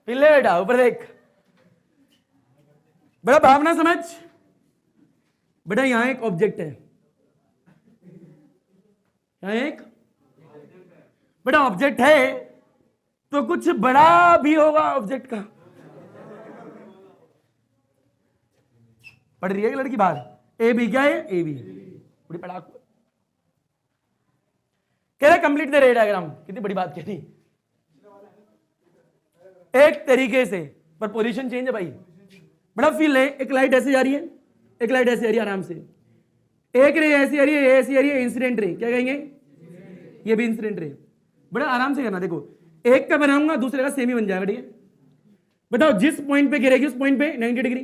पिल्ले बेटा ऊपर देख। बेटा भावना समझ। बेटा यहां एक ऑब्जेक्ट है, यहां एक बेटा ऑब्जेक्ट है, तो कुछ बड़ा भी होगा ऑब्जेक्ट का। पढ़ रही है कि लड़की बाहर? ए बी क्या है? A B. बड़ी पढ़ाक कह रहा कंप्लीट द रे डायग्राम। कितनी बड़ी बात कहती, एक तरीके से, पर पोजीशन चेंज है भाई। बड़ा फील है, एक लाइट ऐसे जा रही है, एक लाइट ऐसे आ रही है आराम से। एक रे ऐसी आ रही है, ऐसी आ रही है, इंसिडेंट रे। क्या कहेंगे? ये भी इंसिडेंट रे। बड़ा आराम से करना। देखो एक का बनाऊंगा, दूसरे का सेम ही बन जाएगा। ठीक है, बताओ जिस पॉइंट पे गिरेगी उस पॉइंट पे 90 डिग्री,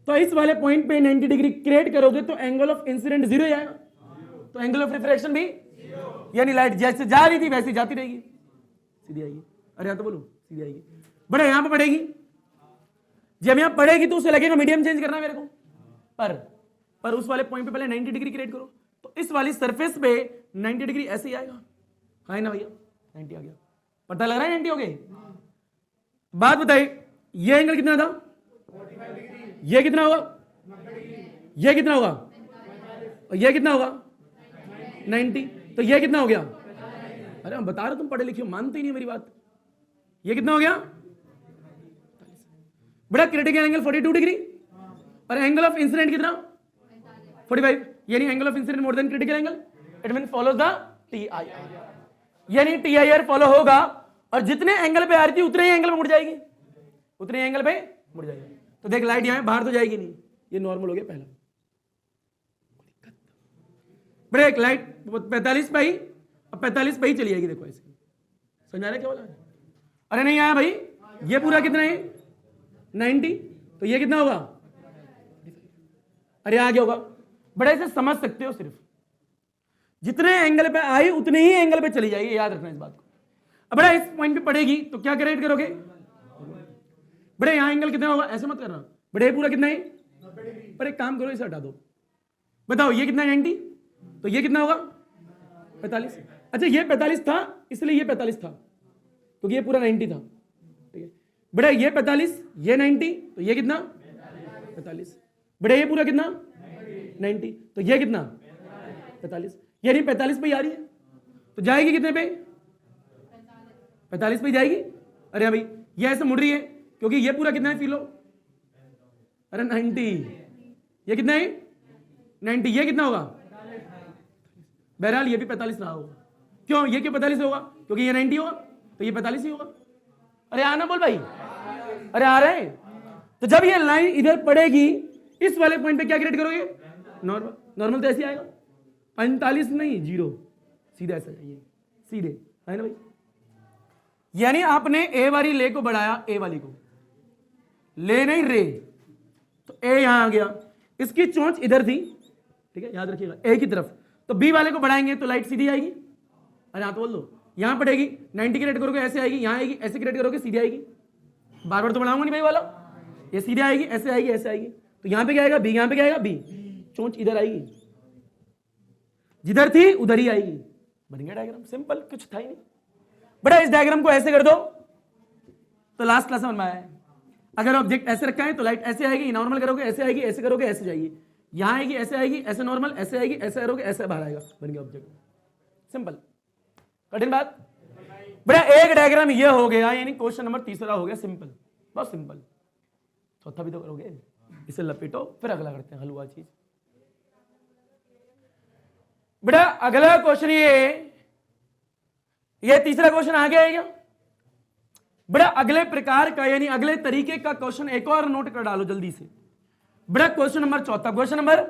तो इस वाले पॉइंट पे 90 डिग्री क्रिएट करोगे तो एंगल ऑफ इंसिडेंट 0 आएगा, तो एंगल ऑफ रिफ्रैक्शन भी, यानी लाइट जैसे जा रही थी वैसे जाती रहेगी, सीधी आएगी। अरे यहाँ तो बोलो सीधी आएगी। बड़ा यहां पे पड़ेगी, जब यहां पड़ेगी तो उसे लगेगा मीडियम चेंज करना है मेरे को, पर उस वाले पॉइंट पे पहले 90 डिग्री क्रिएट करो, तो इस वाली सरफेस पे 90 डिग्री ऐसे ही आएगा। हाँ ना भैया, 90 आ गया, पता लग रहा है 90 हो गए। बात बताइए, ये एंगल कितना था, ये कितना होगा, ये कितना होगा, और ये कितना होगा 90, तो ये कितना हो गया। अरे हम बता रहे तुम पढ़े लिखे हो, मानते ही नहीं मेरी बात। ये कितना हो गया, बड़ा क्रिटिकल एंगल 42 डिग्री, और एंगल ऑफ इंसिडेंट कितना 45, यानी angle of incident more than critical angle, it mean follows the TIR, यानी TIR फॉलो होगा, और जितने एंगल पे आ रही थी उतने ही एंगल पे मुड़ जाएगी, उतने ही एंगल पे मुड़ जाएगी। तो देख लाइट यहां बाहर तो जाएगी नहीं, ये नॉर्मल हो गया पहला। बड़े एक लाइट 45 पे ही, अब 45 पे ही चली जाएगी, देखो ऐसे समझ आ रहा है क्या बोला। अरे नहीं आया भाई, ये पूरा कितना है 90, तो ये कितना होगा, अरे आ गया होगा। बड़े से समझ सकते हो, सिर्फ जितने एंगल पे आई उतने ही एंगल पे चली जाएगी, याद रखना इस बात को। अब बड़ा इस पॉइंट पे पड़ेगी तो क्या करेक्ट करोगे, बड़े यहां एंगल कितना होगा, ऐसे मत करना, बड़े पूरा कितना है, पर एक काम करो इसे हटा दो, बताओ ये कितना है 90, तो ये कितना होगा 45। अच्छा ये 45 था इसलिए ये 45 था, क्योंकि ये पूरा 90 था, ठीक है। बड़ा ये 45, ये 90, तो ये कितना 45, बड़े ये पूरा कितना 90, तो ये कितना 45, यानी 45 पे ही आ रही है, तो जाएगी कितने पे 45 पे जाएगी। अरे भाई ये ऐसे मुड़ रही है, क्योंकि ये पूरा कितना है फीलो, अरे 90, ये कितना है 90, ये कितना होगा, बहरहाल ये भी 45 रहा होगा। क्यों, ये क्यों 45 होगा, क्योंकि ये 90 होगा, तो ये 45 ही होगा। अरे आना बोल भाई, अरे आ रहे हैं। तो जब ये लाइन इधर पड़ेगी, इस वाले पॉइंट पे क्या क्रिएट करोगे, नॉर्मल, नॉर्मल तो ऐसे आएगा, 45 नहीं 0, सीधा ऐसा जाइए, सीधे है ना भाई। यानी आपने ए वाली ले को बढ़ाया, ए वाली को ले नहीं रे, तो ए यहां आ गया, इसकी चोंच इधर थी, ठीक है याद रखिएगा ए की तरफ, तो बी वाले को बढ़ाएंगे तो लाइट सीधी आएगी। अरे हाँ तो बोल दो, यहां पड़ेगी 90 क्रिएट करोगे ऐसे आएगी, यहां आएगी ऐसे क्रिएट करोगे सीधी आएगी, बार बार तो बढ़ाऊंगा नहीं भाई वाला, ये सीधे आएगी ऐसे आएगी ऐसे आएगी, तो यहां पे क्या आएगा बी, यहां पे क्या आएगा बी, चोंच इधर आएगी, जिधर थी उधर ही आएगी। बन गया डायग्राम, सिंपल, कुछ था ही नहीं। बड़ा इस डायग्राम को ऐसे कर दो तो लास्ट क्लास में बनवाया है। अगर ऑब्जेक्ट ऐसे रखा है तो लाइट ऐसे आएगी, नॉर्मल करोगे ऐसे आएगी, ऐसे करोगे ऐसे जाएगी, यहां आएगी ऐसे आएगी, ऐसे नॉर्मल ऐसे आएगी, ऐसे करोगे ऐसे बाहर आएगा, बन गया ऑब्जेक्ट। सिंपल, कठिन बात। बड़ा एक डायग्राम ये हो गया, यानी क्वेश्चन नंबर तीसरा हो गया, सिंपल, बहुत सिंपल। चौथा भी तो करोगे, इसे लपेटो फिर अगला करते हैं, हलवा चीज। बेटा अगला क्वेश्चन ये तीसरा क्वेश्चन आ गया है क्या। बड़ा अगले प्रकार का यानी अगले तरीके का क्वेश्चन एक और नोट कर डालो जल्दी से। बड़ा क्वेश्चन नंबर चौथा, क्वेश्चन नंबर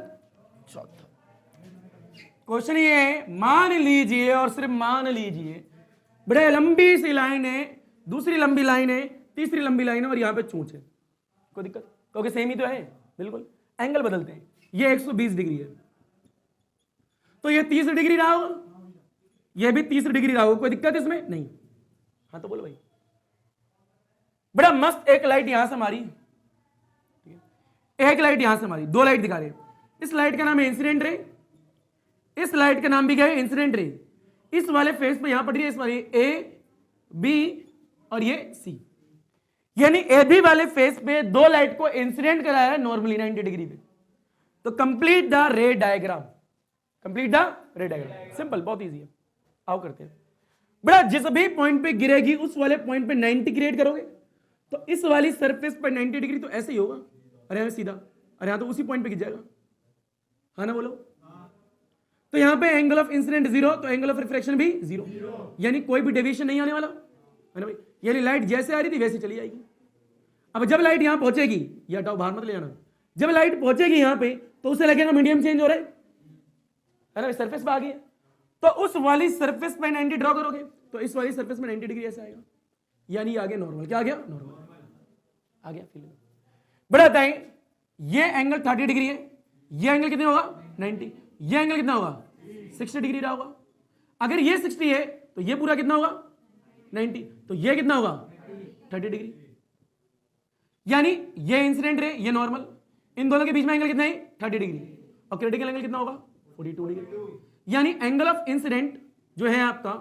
चौथा क्वेश्चन ये, मान लीजिए और सिर्फ मान लीजिए बड़े लंबी सी लाइन है, दूसरी लंबी लाइन है, तीसरी लंबी लाइन है, और यहां पे चोंच है, कोई दिक्कत, क्योंकि सेम ही तो है, बिल्कुल एंगल बदलते हैं, ये 120 डिग्री है तो ये 30 डिग्री रहा होगा, ये भी 30 डिग्री रहा होगा, कोई दिक्कत इसमें नहीं। हाँ तो बोलो भाई। बड़ा मस्त एक लाइट यहां से मारी, एक लाइट यहां से मारी, दो लाइट दिखा रहे हैं। इस लाइट का नाम है इंसिडेंट रे, इस लाइट का नाम भी क्या है इंसिडेंट रे। इस वाले फेस पे यहां पड़ रही है, इस वाले ए बी और ये सी, यानी ए बी वाले फेस पे दो लाइट को इंसिडेंट कराया है नॉर्मली 90 डिग्री पे। तो कंप्लीट द रे डायग्राम, कंप्लीट द रे डायग्राम, सिंपल, बहुत इजी है। आओ करते हैं। बड़ा जिस भी पॉइंट पे गिरेगी उस वाले पॉइंट पे 90 क्रिएट करोगे, तो इस वाली सरफेस पे 90 डिग्री तो ऐसे ही होगा, अरे यहां सीधा, अरे यहां तो उसी पॉइंट पे गिर जाएगा, हाँ ना बोलो। तो यहां पे एंगल ऑफ इंसिडेंट 0, तो एंगल ऑफ रिफ्रैक्शन भी 0, यानी कोई भी डेविएशन नहीं आने वाला, है ना भाई। यानी लाइट जैसे आ रही थी वैसे चली जाएगी। अब जब लाइट यहां पहुंचेगी, ये हटाओ बाहर मत ले जाना, जब लाइट पहुंचेगी यहां पे तो उसे लगेगा मीडियम चेंज हो रहा है ना, सरफेस पे आ गई है, तो उस वाली सरफेस पे 90 ड्रॉ करोगे तो इस वाली सरफेस में 90 डिग्री ऐसे आएगा, यानी आगे नॉर्मल, क्या आ गया नॉर्मल आ गया। फील बड़ा बताएं, ये एंगल 30 डिग्री है, ये एंगल कितने होगा 90, ये एंगल कितना होगा 60 डिग्री रहा होगा। अगर ये 60 है तो ये पूरा कितना होगा 90, तो ये कितना होगा 30 डिग्री। यानी ये इंसिडेंट रे, ये नॉर्मल, इन दोनों के बीच में एंगल कितना है 30 डिग्री, और क्रिटिकल एंगल कितना होगा 42 डिग्री। यानी एंगल ऑफ इंसिडेंट जो है आपका,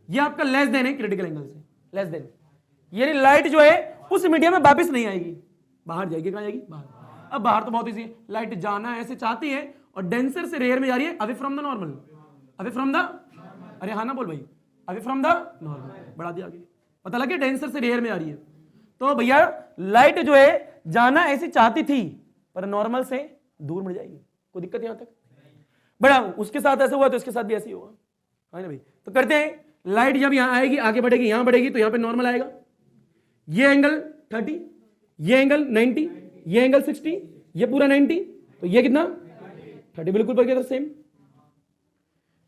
ये आपका लेस देन है क्रिटिकल एंगल से, लेस देन। यानी लाइट जो है उस मीडियम में वापस नहीं आएगी, बाहर जाएगी। कहां जाएगी बाहर। अब बाहर तो बहुत इजी है, लाइट जाना ऐसे चाहती है और डेंसर से रेयर में जा रही है, away from the normal, away from the, अरे हाँ ना बोल भाई, अवे फ्रॉम द नॉर्मल, बढ़ा दिया आगे, पता लगे डेंसर से रेयर में आ रही है। तो भैया लाइट जो है जाना ऐसी चाहती थी पर नॉर्मल से दूर मिल जाएगी, कोई दिक्कत यहां तक। बड़ा उसके साथ ऐसा हुआ तो इसके साथ भी ऐसे ही होगा, है ना भाई। तो करते हैं, लाइट जब यहां आएगी आगे बढ़ेगी, यहां बढ़ेगी तो यहां पे नॉर्मल आएगा, ये एंगल 30, ये एंगल 90, ये एंगल 60, ये पूरा 90, तो ये कितना 30 बिल्कुल बराबर सेम।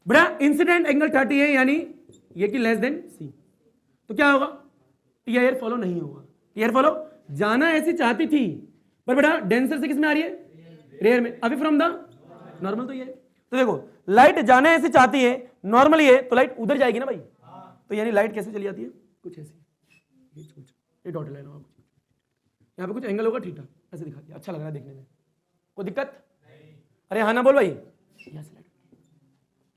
बड़ा इंसिडेंट एंगल 30 है, यानी ये की लेस देन सी, तो क्या होगा टीआईआर फॉलो नहीं होगा। टीआईआर फॉलो जाना ऐसी चाहती थी पर बेटा डेंसर से किस में आ रही है रेयर में, अभी फ्रॉम द नॉर्मल, तो ये। तो देखो लाइट जाना ऐसी चाहती है नॉर्मली है तो लाइट उधर जाएगी ना भाई, तो यानी लाइट कैसे चली जाती है कुछ ऐसी, ये डॉटेड लाइन होगा, यहाँ पे कुछ एंगल होगा थीटा, ऐसे दिखा दिया, अच्छा लग रहा है देखने में, कोई दिक्कत। अरे हाँ ना बोल भाई, यस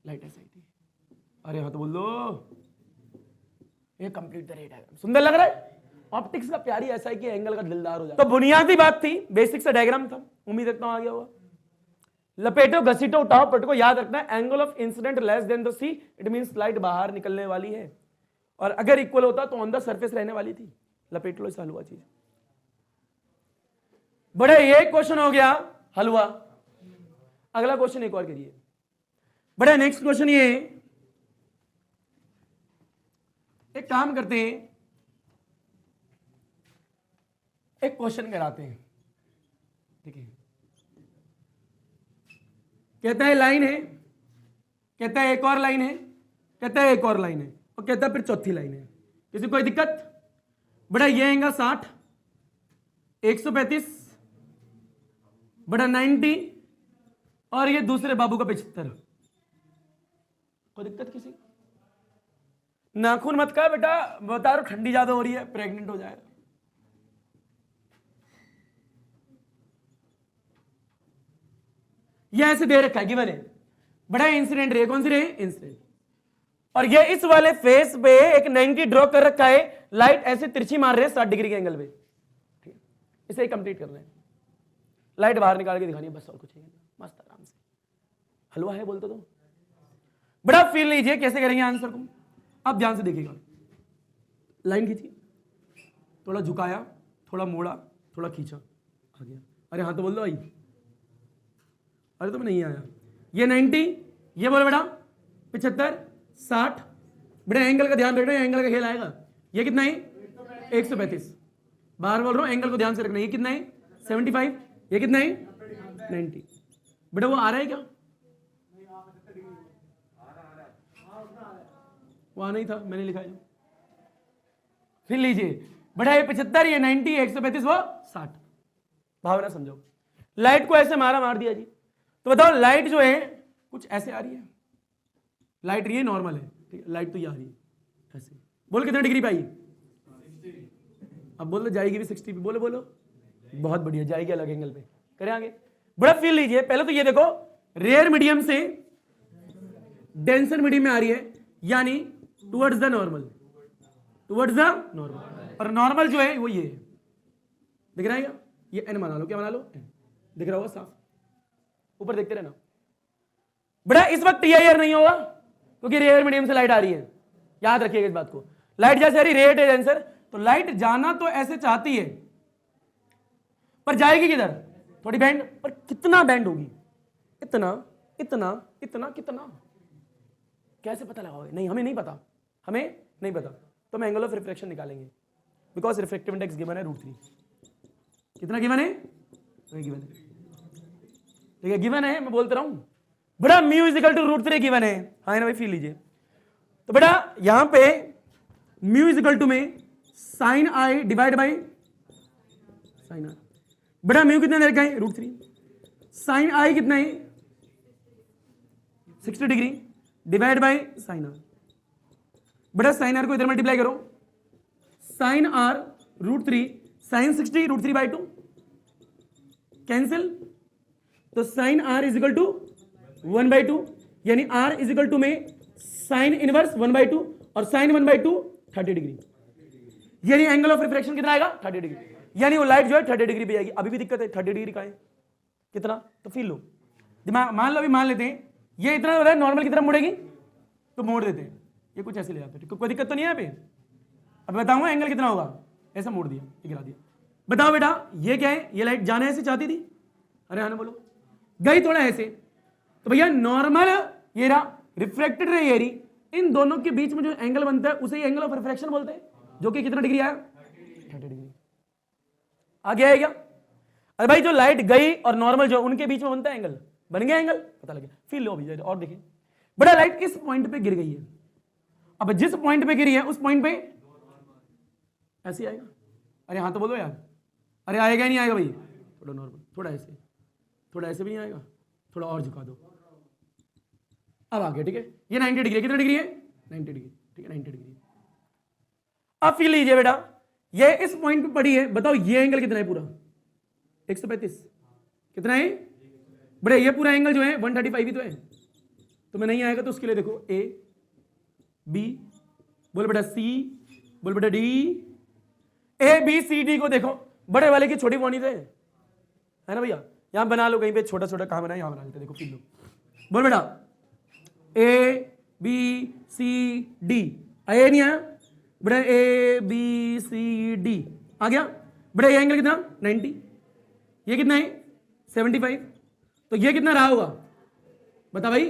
लाइट ऐसे आई थी, अरे हाँ तो बोल दो, ये कंप्लीट द रे डायग्राम, सुंदर लग रहा है। ऑप्टिक्स का प्यारी ऐसा है कि एंगल का दिलदार हो जाता है। तो बुनियादी बात थी, बेसिक सा डायग्राम था, उम्मीद रखता हूं आ गया होगा। लपेटो घसीटो उठाओ पट को याद रखना है, angle of incident less than the C, it means light बाहर निकलने वाली है, और अगर इक्वल होता तो ऑन द सरफेस रहने वाली थी। लपेट लो, इस हलवा चीज। बड़े ये क्वेश्चन हो गया हलवा। अगला क्वेश्चन एक और करिए। बड़े नेक्स्ट क्वेश्चन ये, एक काम करते हैं, एक क्वेश्चन कराते हैं, ठीक है। कहता है लाइन है, कहता है एक और लाइन है, कहता है एक और लाइन है, और कहता है फिर चौथी लाइन है। किसी कोई दिक्कत? बड़ा ये एंगल 60, 135, बड़ा 90, और ये दूसरे बाबू का 75। कोई दिक्कत किसी? नाखून मत का बेटा, बता रहा ठंडी ज्यादा हो रही है, प्रेग्नेंट हो जाएगा। ये ऐसे दे रखा है, गिवन है, बड़ा इंसिडेंट रे, कौन सी रे? इंसिडेंट। और ये इस वाले फेस पे एक 90 ड्रॉ कर रखा है, लाइट ऐसे तिरछी मार रहे हैं 60 डिग्री के एंगल पे, ठीक है। इसे ही कंप्लीट करना है, लाइट बाहर निकाल के दिखानी है बस, और कुछ नहीं, मस्त आराम से। हलवा है बोलते तो बड़ा फील लीजिए कैसे करेंगे आंसर को। अब ध्यान से देखिएगा, लाइन खींची, थोड़ा झुकाया, थोड़ा मोड़ा, थोड़ा खींचा, आ गया। अरे हाँ तो बोल दो भाई, अरे तुम नहीं आया। ये 90, ये बोलो बेटा 75, 60, बेटा एंगल का ध्यान रखना, एंगल का खेल आएगा। ये कितना है 135, बाहर बोल रहा हूं, एंगल को ध्यान से रखना। ये कितना है 75, ये कितना है 90। बेटा वो आ रहा है क्या? वहां नहीं था, मैंने लिखा है। फिर लीजिए बेटा, ये 75, ये 90, 135, वो 60। भावना समझो, लाइट को ऐसे मार दिया जी, तो बताओ लाइट जो है कुछ ऐसे आ रही है, लाइट ये नॉर्मल है, ठीक है, लाइट तो ये आ रही है ऐसे। बोलो कितने डिग्री पे आई? अब बोलो जाएगी भी 60 पे, बोलो बोलो, बहुत बढ़िया, जाएगी अलग एंगल पे। करें आगे, बड़ा फील लीजिए। पहले तो ये देखो, रेयर मीडियम से डेंसर मीडियम में आ रही है, यानी towards the normal, towards the normal. और नॉर्मल जो है वो ये है, दिख रहा है क्या? ये एन बना लो, क्या बना लो? एन। दिख रहा होगा साफ, ऊपर देखते रहना। बड़ा इस वक्त टीआईआर नहीं होगा क्योंकि रेयर मीडियम से लाइट आ रही है, याद रखिएगा इस बात को। लाइट जैसे आ रही रेयर है डेंसर, तो लाइट जाना तो ऐसे चाहती है पर जाएगी किधर? थोड़ी बैंड, पर कितना बैंड होगी? इतना, इतना, इतना, कितना? कैसे पता लगाओगे? नहीं, हमें नहीं पता, हमें नहीं पता। तो हम एंगल ऑफ रिफ्लेक्शन निकालेंगे, बिकॉज रिफ्लेक्टिव इंडेक्स गिवन है √3। कितना गिवन है? गिवन है, ठीक है, गिवन है, मैं बोलता रहा हूं। बड़ा म्यू इजिकल टू √3 गिवन है, हाँ ना भाई, फील लीजिए। तो बेटा यहां पे म्यू इजिकल टू में sine I divide by sine are, बेटा म्यू कितना दे रखा है √3, साइन आई कितना है 60 degree divide by sine are. बेटा साइन आर को इधर मल्टीप्लाई करो, साइन आर √3 साइन 60 √3/2 कैंसिल, तो sine r is equal to 1/2, यानी आर इज इक्वल टू में साइन इनवर्स 1/2 और साइन 1/2 30 डिग्री, यानी एंगल ऑफ रिफ्रैक्शन कितना आएगा 30 डिग्री, यानी वो लाइट जो है 30 डिग्री पे आएगी। अभी भी दिक्कत है 30 डिग्री का है कितना, तो फील लो दिमाग, मान लो अभी मान लेते हैं ये इतना हो रहा है नॉर्मल की तरफ मुड़ेगी तो मोड़ देते हैं, ये कुछ ऐसे ले जाते हैं, कोई दिक्कत तो नहीं है यहाँ पे। अब बताऊंगा एंगल कितना होगा, ऐसा मोड़ दिया ये गिरा दिया। बताओ बेटा ये क्या है, ये लाइट जाना ऐसे चाहती थी, अरे हाँ ना बोलो, गई थोड़ा ऐसे, तो भैया नॉर्मल ये रहा, रिफ्लेक्टेड रे ये रही, इन दोनों के बीच में जो एंगल बनता है उसे एंगल ऑफ रिफ्रैक्शन बोलते हैं, जो कि कितना डिग्री आया 30 डिग्री। आगे आएगा, अरे भाई जो लाइट गई और नॉर्मल जो उनके बीच में बनता है एंगल, बन गया एंगल, पता लगे फील लो अभी और देखिए। बड़ा लाइट इस पॉइंट पे गिर गई है, अब जिस पॉइंट पे गिरी है उस पॉइंट पे ऐसे आएगा, अरे हाँ तो बोलो यार, अरे आएगा ही नहीं आएगा भाई, थोड़ा नॉर्मल, थोड़ा ऐसे भी नहीं आएगा, थोड़ा और झुका दो, अब आ गया ठीक है। ये 90 डिग्री, कितना डिग्री है 90 डिग्री, ठीक है 90 डिग्री। अब फील लीजिए बेटा, ये इस पॉइंट पे पड़ी है, बताओ ये एंगल कितना है पूरा 135, कितना है बड़े, ये पूरा एंगल जो है 135 ही तो है, तो मैं नहीं आएगा तो उसके लिए देखो ए बी, बोल बेटा सी, बोल बेटा D, A B C D को देखो, बड़े वाले की छोटी बॉडी है ना भैया, यहां बना लो, कहीं पे छोटा छोटा कहां बना है यहां बना लेते, देखो फील लो, बोल बेटा ए बी सी डी, ए नहीं आया बेटा, ए बी सी डी आ गया बेटा, ये एंगल कितना 90, ये कितना है 75, तो ये कितना रहा होगा बता भाई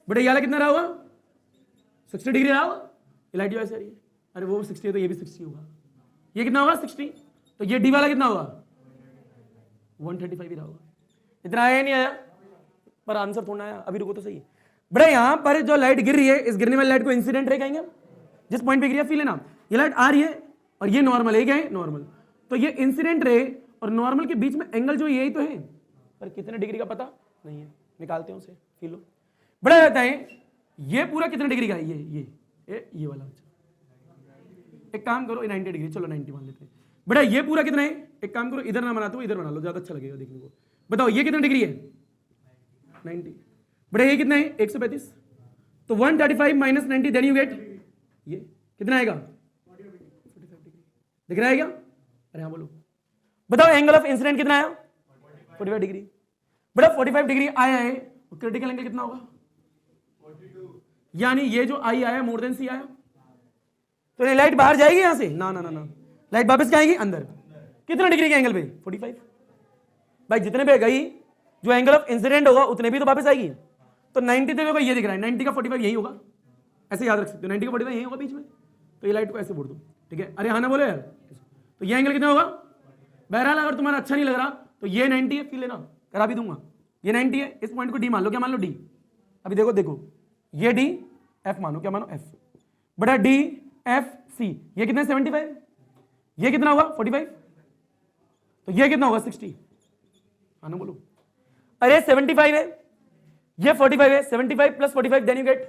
बेटा, ये वाला कितना रहा होगा 60 डिग्री रहा होगा, ये लाइट जो ऐसे आ रही है, अरे वो 60 है तो ये भी 60 होगा, ये कितना होगा 60, तो ये डी वाला कितना होगा 135 ही रहा होगा। इतना आया नहीं आया, पर आंसर थोड़ा आया, अभी रुको तो सही। बेटा यहां पर जो लाइट गिर रही है, इस गिरने वाली लाइट को इंसिडेंट रे कहेंगे, जिस पॉइंट पे गिरी है फील है ना, ये लाइट आ रही है और ये नॉर्मल है, क्या है नॉर्मल, तो ये इंसिडेंट रे और नॉर्मल के बीच में एंगल जो यही तो है, पर कितने डिग्री का पता नहीं है, निकालते हैं उसे, फील लो। बड़ा रहता है ये पूरा कितने डिग्री का है, ये वाला, एक काम करो 90 डिग्री, चलो 90 मान लेते हैं। बेटा ये पूरा कितना है, एक काम करो इधर ना बनाते हो, इधर बना लो, ज्यादा अच्छा लगेगा देखने को। बताओ ये कितना डिग्री है 90, बेटा ये कितना है 135, तो 135 माइनस 90 देन यू गेट, ये कितना आएगा 45 डिग्री, दिख रहा है क्या, अरे हाँ बोलो। बताओ एंगल ऑफ इंसिडेंट कितना आया 45 डिग्री, बेटा 45 डिग्री आया है, क्रिटिकल एंगल कितना होगा, यानी ये जो आई आया मोर देन सी आया, तो ये लाइट बाहर जाएगी यहां से, ना ना ना ना, लाइट वापस क्या आएगी अंदर, कितना डिग्री के एंगल पे 45, भाई जितने पे गई जो एंगल ऑफ इंसिडेंट होगा उतने भी तो वापस आएगी, तो 90 देखो ये दिख रहा है 90 का 45 यही होगा, ऐसे याद रख सकते हो 90 का 45 यही होगा बीच में, तो ये लाइट को ऐसे बोल दो, ठीक है, अरे हाँ ना बोले यार, तो ये एंगल कितना होगा, बहरहाल अगर तुम्हारा अच्छा नहीं लग रहा तो ये 90 है, फील लेना करा भी दूंगा, ये 90 है, इस पॉइंट को डी मान लो, क्या मान लो डी, अभी देखो देखो ये डी एफ मानो, क्या मानो एफ, बड़ा डी एफ सी, ये कितना 75, ये कितना होगा 45, तो ये कितना होगा 60, हाँ ना बोलो, अरे 75 है, ये 45 है, 75 प्लस 45 देन यू गेट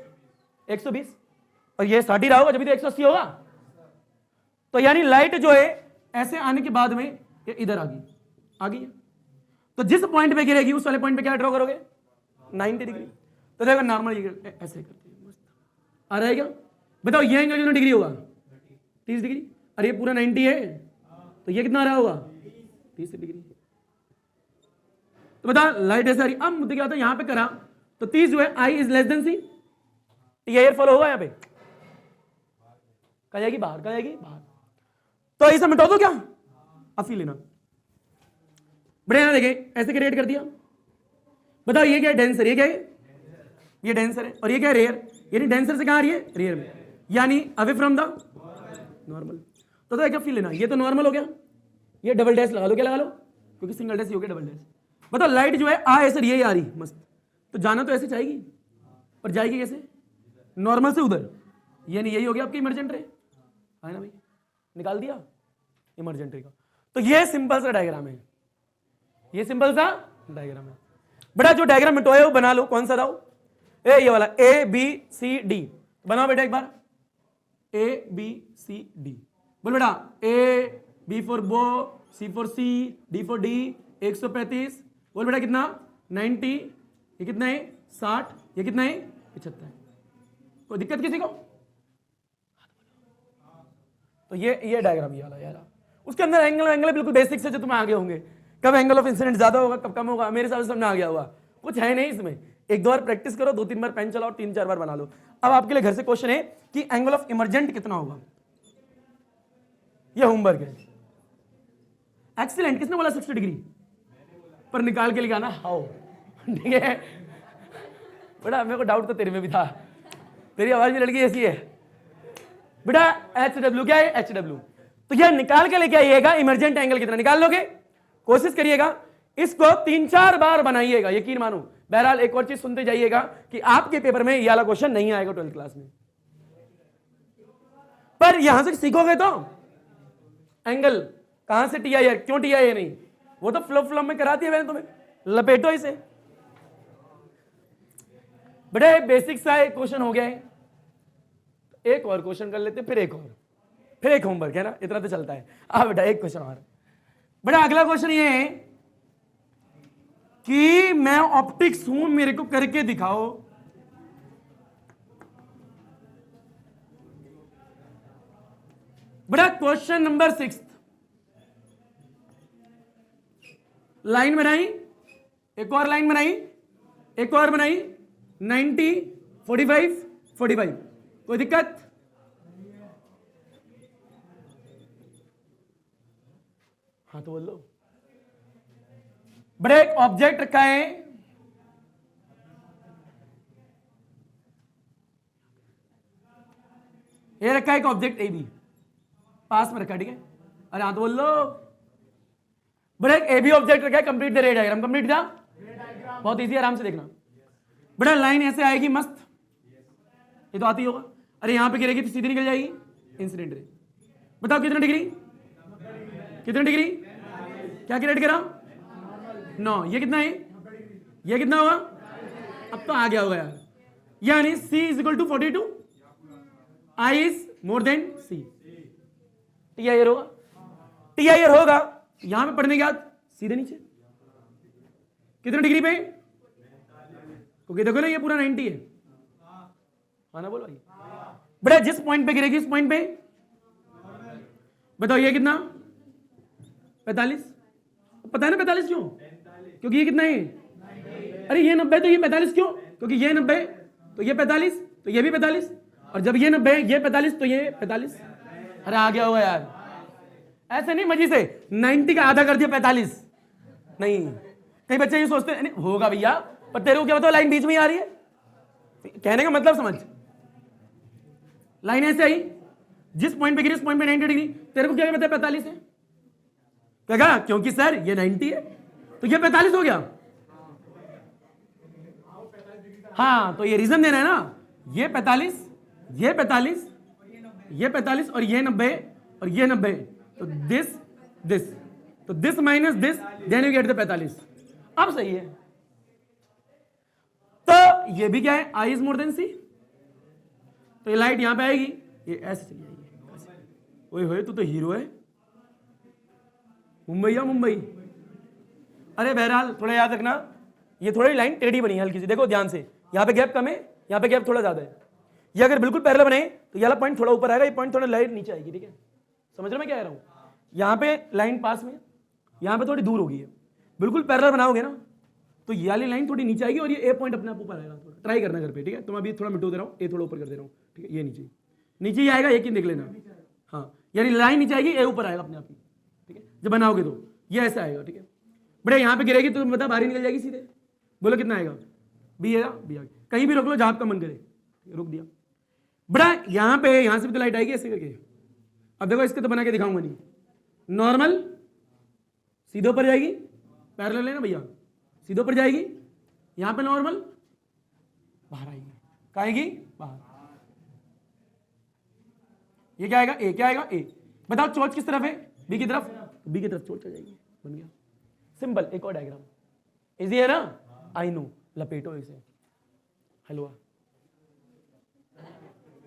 120, और ये 60 रहा होगा जब भी तो 180 होगा, तो यानी लाइट जो है ऐसे आने के बाद में ये इधर आ गई है, तो जिस पॉइंट पे गिरेगी उस वाले पॉइंट पे क्या ड्रॉ करोगे 90 डिग्री, तो देखो नॉर्मल ऐसे करते हैं, आ रहा है क्या, बताओ ये एंगल कितना डिग्री होगा 30 डिग्री, अरे ये पूरा 90 है, तो ये कितना आ रहा होगा 30 डिग्री, तो बता लाइट ऐसे आ रही। अब मुद्दे क्या होता है, यहां पे करा तो 30 जो है I is less than C, air follow होगा यहां पे, कहा जाएगी बाहर, कहा जाएगी बाहर, तो ऐसा मिटा दो क्या, अब फील लेना, बड़े यहां देखे ऐसे क्रिएट कर दिया, बताओ ये क्या है डेंसर, ये क्या है ये डेंसर है, और ये क्या है रेयर, यानी डेंसर से कहां आ रही है रेयर में, यानी अवे फ्रॉम द नॉर्मल, तो क्या फील लेना, ये तो नॉर्मल हो गया, ये डबल डैश लगा लो, क्या लगा लो, क्योंकि सिंगल डैश ही हो गया डबल डैश। बताओ लाइट जो है आ ऐसे ये आ रही मस्त, तो जाना तो ऐसे चाहेगी, पर जाएगी कैसे, नॉर्मल से उधर, यानी यही हो गया आपकी इमरजेंट रे, है ना भाई, निकाल दिया इमरजेंट रे का। तो ये सिंपल सा डायग्राम है, ये सिंपल सा डायग्राम है। बेटा जो डायग्राम मिटाया वो बना लो, कौन सा था? ये वाला ए बी सी डी, बनाओ बेटा एक बार, ए बी सी डी। बोल बेटा ए B for bow, C for C, D for D, 135। बोल बेटा कितना? 90। ये कितना है? 60। ये कितना है? 75। कोई दिक्कत किसी को? तो ये डायग्राम ये वाला यार, उसके अंदर एंगल बिल्कुल बेसिक से जो तुम्हें आगे होंगे, कब एंगल ऑफ इंसिडेंट ज्यादा होगा कब कम होगा, मेरे हिसाब से समझ आ गया होगा। कुछ है नहीं इसमें, एक दो बार प्रैक्टिस करो, 2-3 बार पेन चलाओ, 3-4 बार बना लो। अब आपके लिए घर से क्वेश्चन है कि एंगल ऑफ इमर्जेंट कितना होगा, ये होमवर्क है। एक्सीलेंट, किसने बोला 60 डिग्री पर निकाल के लिखाना हाउ, ठीक है? बेटा मेरे को डाउट तो तेरे में भी था, तेरी आवाज भी लड़की ऐसी है बेटा। HW क्या है? HW। तो यह निकाल के लेके आइएगा इमर्जेंट एंगल कितना, निकाल लोगे? कोशिश करिएगा, इसको 3-4 बार बनाइएगा, यकीन मानो। बहरहाल एक और चीज सुनते जाइएगा कि आपके पेपर में यह वाला क्वेश्चन नहीं आएगा 12th क्लास में, पर यहां से सीखोगे तो एंगल कहां से TIR, क्यों TIR नहीं, वो तो फ्लो में कराती है तुम्हें, लपेटो इसे। बड़े बेसिक सा एक क्वेश्चन हो गया है, एक और क्वेश्चन कर लेते, फिर एक होमवर्क है ना, इतना तो चलता है। बेटा एक क्वेश्चन और बेटा, अगला क्वेश्चन ये है कि मैं ऑप्टिक्स हूं, मेरे को करके दिखाओ। बेटा क्वेश्चन नंबर 6, लाइन बनाई, एक और लाइन बनाई, एक और बनाई, 90, 45, 45। कोई दिक्कत? हाँ तो बोल लो। बड़े एक ऑब्जेक्ट रखा है, ये रखा है एक ऑब्जेक्ट AB, पास में रखा है, ठीक है? अरे हाँ तो बोल लो। बड़े एक AB ऑब्जेक्ट रखा है, कंप्लीट द रे डायग्राम, कंप्लीट द, बहुत इजी, आराम से देखना। बड़ा लाइन ऐसे आएगी मस्त, ये तो आती होगा। अरे यहां पे गिरेगी तो सीधी निकल जाएगी इंसिडेंट रे। बताओ कितने डिग्री, कितने डिग्री, क्या क्रिएट करा? 9। ये कितना है? ये कितना होगा? अब तो आ गया होगा यार, यानी C = 42, I is more than C। TIR होगा, TIR होगा। यहां पे पढ़ने के बाद सीधे नीचे कितने डिग्री पे? क्योंकि देखो ना ये पूरा 90 है, हाँ ना बोल भाई। बेटा जिस पॉइंट पे गिरेगी इस पॉइंट पे, बताओ ये कितना? 45। पता है ना 45 क्यों? क्योंकि ये कितना है? अरे ये 90 तो ये 45 क्यों? क्योंकि ये 90 तो ये 45 तो ये भी 45, और जब ये 90 ये 45 तो ये 45। अरे आ गया होगा यार, ऐसे नहीं मजी से 90 का आधा कर दिया 45 नहीं। कई बच्चे ये सोचते हैं होगा भैया, पर तेरे को क्या बताओ लाइन बीच में ही आ रही है। कहने का मतलब समझ, लाइन ऐसे आई, जिस पॉइंट पे गिरी उस पॉइंट पे 90 डिग्री, तेरे को क्या पता है 45 है? कहेगा क्योंकि सर ये 90 है तो ये 45 हो गया। हाँ तो ये रीजन देना है ना, ये 45, ये 45, ये 45 और ये 90 और ये 90, तो दिस तो this minus this, then you get the 45। अब सही है। तो ये भी क्या है? I is more than C। तो ये लाइट यहां पे आएगी, ये ऐसे चली जाएगी। ओए होए तू तो हीरो है, मुंबई या मुंबई। अरे बहरहाल थोड़ा याद रखना, ये थोड़ी लाइन टेढ़ी बनी है हल्की सी, देखो ध्यान से, यहाँ पे गैप कम है, यहाँ पे गैप थोड़ा ज्यादा है। ये अगर बिल्कुल पैरेलल बने तो ये वाला पॉइंट थोड़ा ऊपर आएगा, ये पॉइंट थोड़ा लाइट नीचे आएगी, ठीक है? समझ रहे मैं क्या कह रहा हूँ? यहाँ पे लाइन पास में, यहाँ पे थोड़ी दूर होगी है। बिल्कुल पैरेलल बनाओगे ना तो ये वाली लाइन थोड़ी नीचे आएगी और ये ए पॉइंट अपने आप ऊपर आएगा। थोड़ा ट्राई करना घर पे, ठीक है? तो मैं अभी थोड़ा मिटो दे रहा हूँ, ए थोड़ा ऊपर कर दे रहा हूँ, ठीक है? ये नीचे ही आएगा, यकीन देख लेना। हाँ यानी लाइन नीचे आएगी, ए ऊपर आएगा अपने आप ही, ठीक है? जब बनाओगे तो ये ऐसे आएगा, ठीक है? बड़े यहाँ पे गिरेगी तो बता बाहर निकल जाएगी सीधे। बोलो कितना आएगा? बी आएगा, बी आएगा। कहीं भी रोक लो जहाँ आपका मन करे, रोक दिया। बड़ा यहाँ पे, यहाँ से भी तो लाइट आएगी ऐसे करके। अब देखो इसके तो बना के दिखाऊंगा नहीं, नॉर्मल सीधे ऊपर जाएगी, पैरेलल है ना भैया, सीधे ऊपर जाएगी, यहां पे नॉर्मल बाहर आएगी, कहाँ आएगी? बाहर। ये क्या आएगा? ए। क्या आएगा? ए। बताओ चोंच किस तरफ है? बी की तरफ, बी की तरफ चोंच आ जाएगी, बन गया। सिंपल। एक और डायग्राम इजी है ना, आई नो, लपेटो इसे हलवा।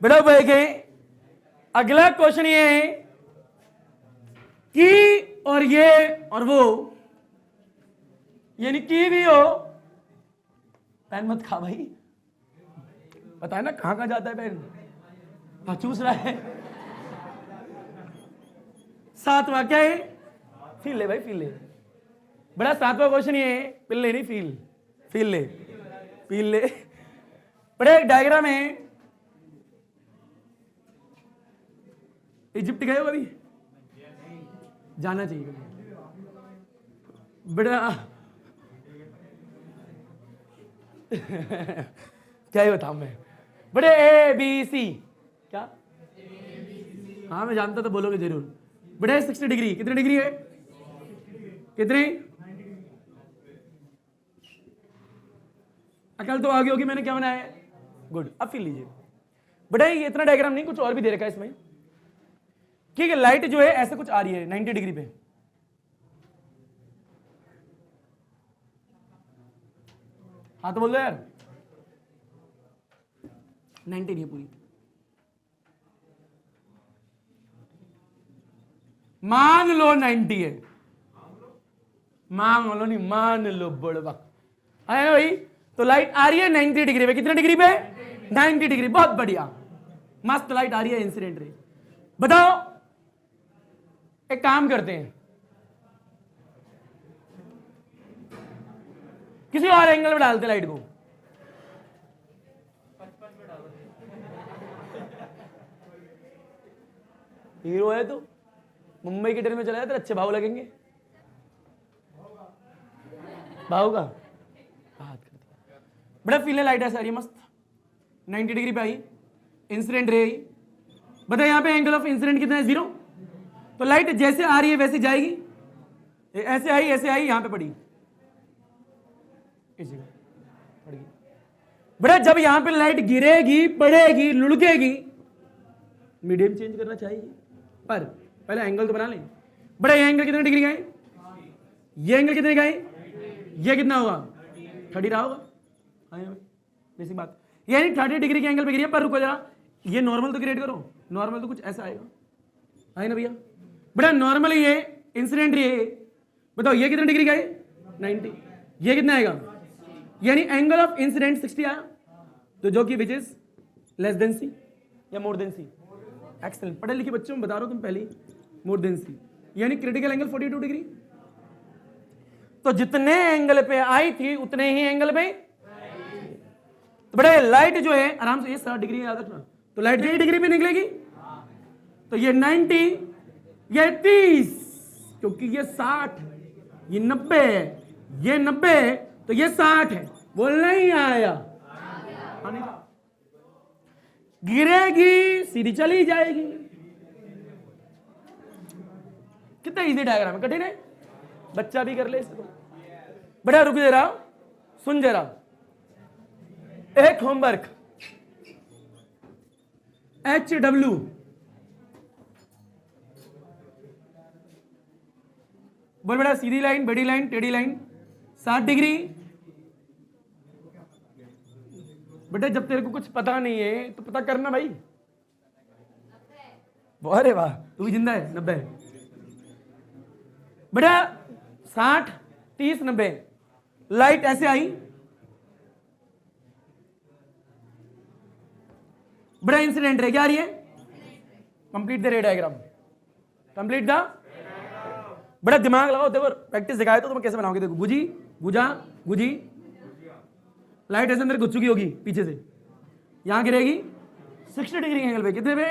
बेटा भाई के अगला क्वेश्चन ये है कि और ये और वो, यानी की भी हो, पेन मत खा भाई, पता है ना कहां कहां जाता है पेन, हाँ चूस रहा है। सातवां क्या है, फील ले भाई, फील ले। बड़ा सातवां क्वेश्चन ये है, पिल ले नहीं, फील, फील ले, फील ले। बड़ा एक डायग्राम है, इजिप्ट गए हो कभी, जाना चाहिए कभी। बड़ा क्या ही बताऊं मैं, बड़े ए बी सी, क्या, हाँ मैं जानता था बोलोगे जरूर। बड़े 60 डिग्री, कितनी डिग्री है, कितनी, अकल तो आ गई होगी मैंने क्या बनाया है, गुड। अब फिर लीजिए बड़ा, ये इतना डायग्राम नहीं, कुछ और भी दे रखा है इसमें। ठीक है, लाइट जो है ऐसे कुछ आ रही है 90 डिग्री पे, हाँ तो बोल दो यार, 90 नहीं है पूरी, मान लो 90 है, मान लो नहीं, मान लो बड़वा है भाई। तो लाइट आ रही है 90 डिग्री पे, कितने डिग्री पे, 90 डिग्री, बहुत बढ़िया, मस्त लाइट आ रही है, इंसिडेंट रे। बताओ एक काम करते हैं, किसी और एंगल में डालते लाइट को, हीरो है तो मुंबई की ट्रेन में चला जाए तो अच्छे भाव लगेंगे, भाव का बात करते। बड़ा फील है, लाइट ऐसा आ रही है मस्त, 90 डिग्री पे आई, इंसिडेंट रे आई। बताइए यहाँ पे एंगल ऑफ इंसिडेंट कितना है, 0। तो लाइट जैसे आ रही है वैसे जाएगी, ऐसे आई ऐसे आई, यहां पे पड़ी, इस जगह पड़ गई। बड़ा जब यहां पे लाइट गिरेगी, पड़ेगी, लुढ़केगी, मीडियम चेंज करना चाहिए, पर पहले एंगल तो बना लें। बड़ा ये एंगल कितने डिग्री का है, ये एंगल कितने का है, ये कितना होगा, 30 रहा होगा, बेसिक बात, यानी 30 डिग्री के एंगल पे गिरी है। पर रुको जरा, ये नॉर्मल तो क्रिएट करो, नॉर्मल तो कुछ ऐसा आएगा, है ना भैया। बड़ा नॉर्मल ये इंसिडेंट रे, बताओ ये कितने डिग्री का है, 90, ये कितना आएगा, यानी एंगल ऑफ इंसिडेंट 60 आया, तो जो कि विच इज लेस देन सी या मोर देन सी। एक्सेलेंट, पढ़े लिखे बच्चों में बता रहा हूं तुम पहले, मोर देन सी, यानी क्रिटिकल एंगल 42 डिग्री। तो जितने एंगल पे आई थी उतने ही एंगल पे, तो बड़े लाइट जो है आराम से, ये 60 डिग्री याद रखना, तो लाइट यही डिग्री पे निकलेगी, तो ये 90, ये 30, क्योंकि ये 60, ये 90 है, ये 90 है, तो ये 60 है, बोल नहीं आया, गिरेगी सीधी चली जाएगी। कितना इजी डायग्राम है, कठिन है, बच्चा भी कर ले इसको। बड़ा रुक दे रहा, सुन जरा, एक होमवर्क, HW बोल बेटा, सीधी लाइन, बड़ी लाइन, टेढ़ी लाइन, 60 डिग्री। बेटा जब तेरे को कुछ पता नहीं है तो पता करना भाई, अरे वाह तू भी जिंदा है, 90 बेटा, 60, 30, 90, लाइट ऐसे आई, बड़ा इंसिडेंट है, क्या आ रही है, कंप्लीट द रे डायग्राम, कंप्लीट द, बड़ा दिमाग लगाओ, देखो प्रैक्टिस दिखाए तो तुम कैसे बनाओगे, देखो गुजी, गुजा, गुजी, लाइट ऐसे अंदर घुस चुकी होगी पीछे से, यहां गिरेगी 60 डिग्री एंगल पे, कितने पे,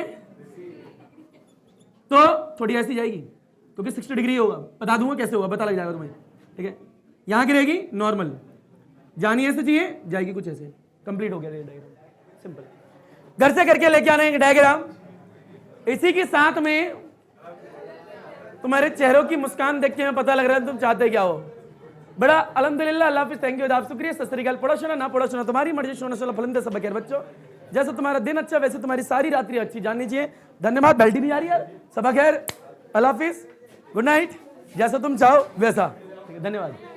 तो थोड़ी ऐसी जाएगी क्योंकि 60 डिग्री होगा, बता दूंगा कैसे होगा, पता लग जाएगा तुम्हें, ठीक है। यहां गिरेगी नॉर्मल, जानी ऐसे चाहिए, जाएगी कुछ ऐसे, कंप्लीट हो गया डायग्राम, सिंपल। घर से करके लेके आना है डायग्राम। इसी के साथ में तुम्हारे चेहरों की मुस्कान देख के हमें पता लग रहा है तुम चाहते क्या हो। बड़ा अल्हम्दुलिल्लाह, अल्लाह हाफिज़, थैंक यू, आप शुक्रिया, सत श्री अकाल। पढ़ो सुना ना पढ़ो सुना तुम्हारी मर्जी, सोना सोना फलंदे सब खैर बच्चों, जैसे तुम्हारा दिन अच्छा वैसे तुम्हारी सारी रात्रि अच्छी जानी चाहिए। धन्यवाद, बेल्टी नहीं आ रही यार, सब खैर, अल्लाह हाफिज़, गुड नाइट, जैसा तुम चाहो वैसा। ठीक है, धन्यवाद।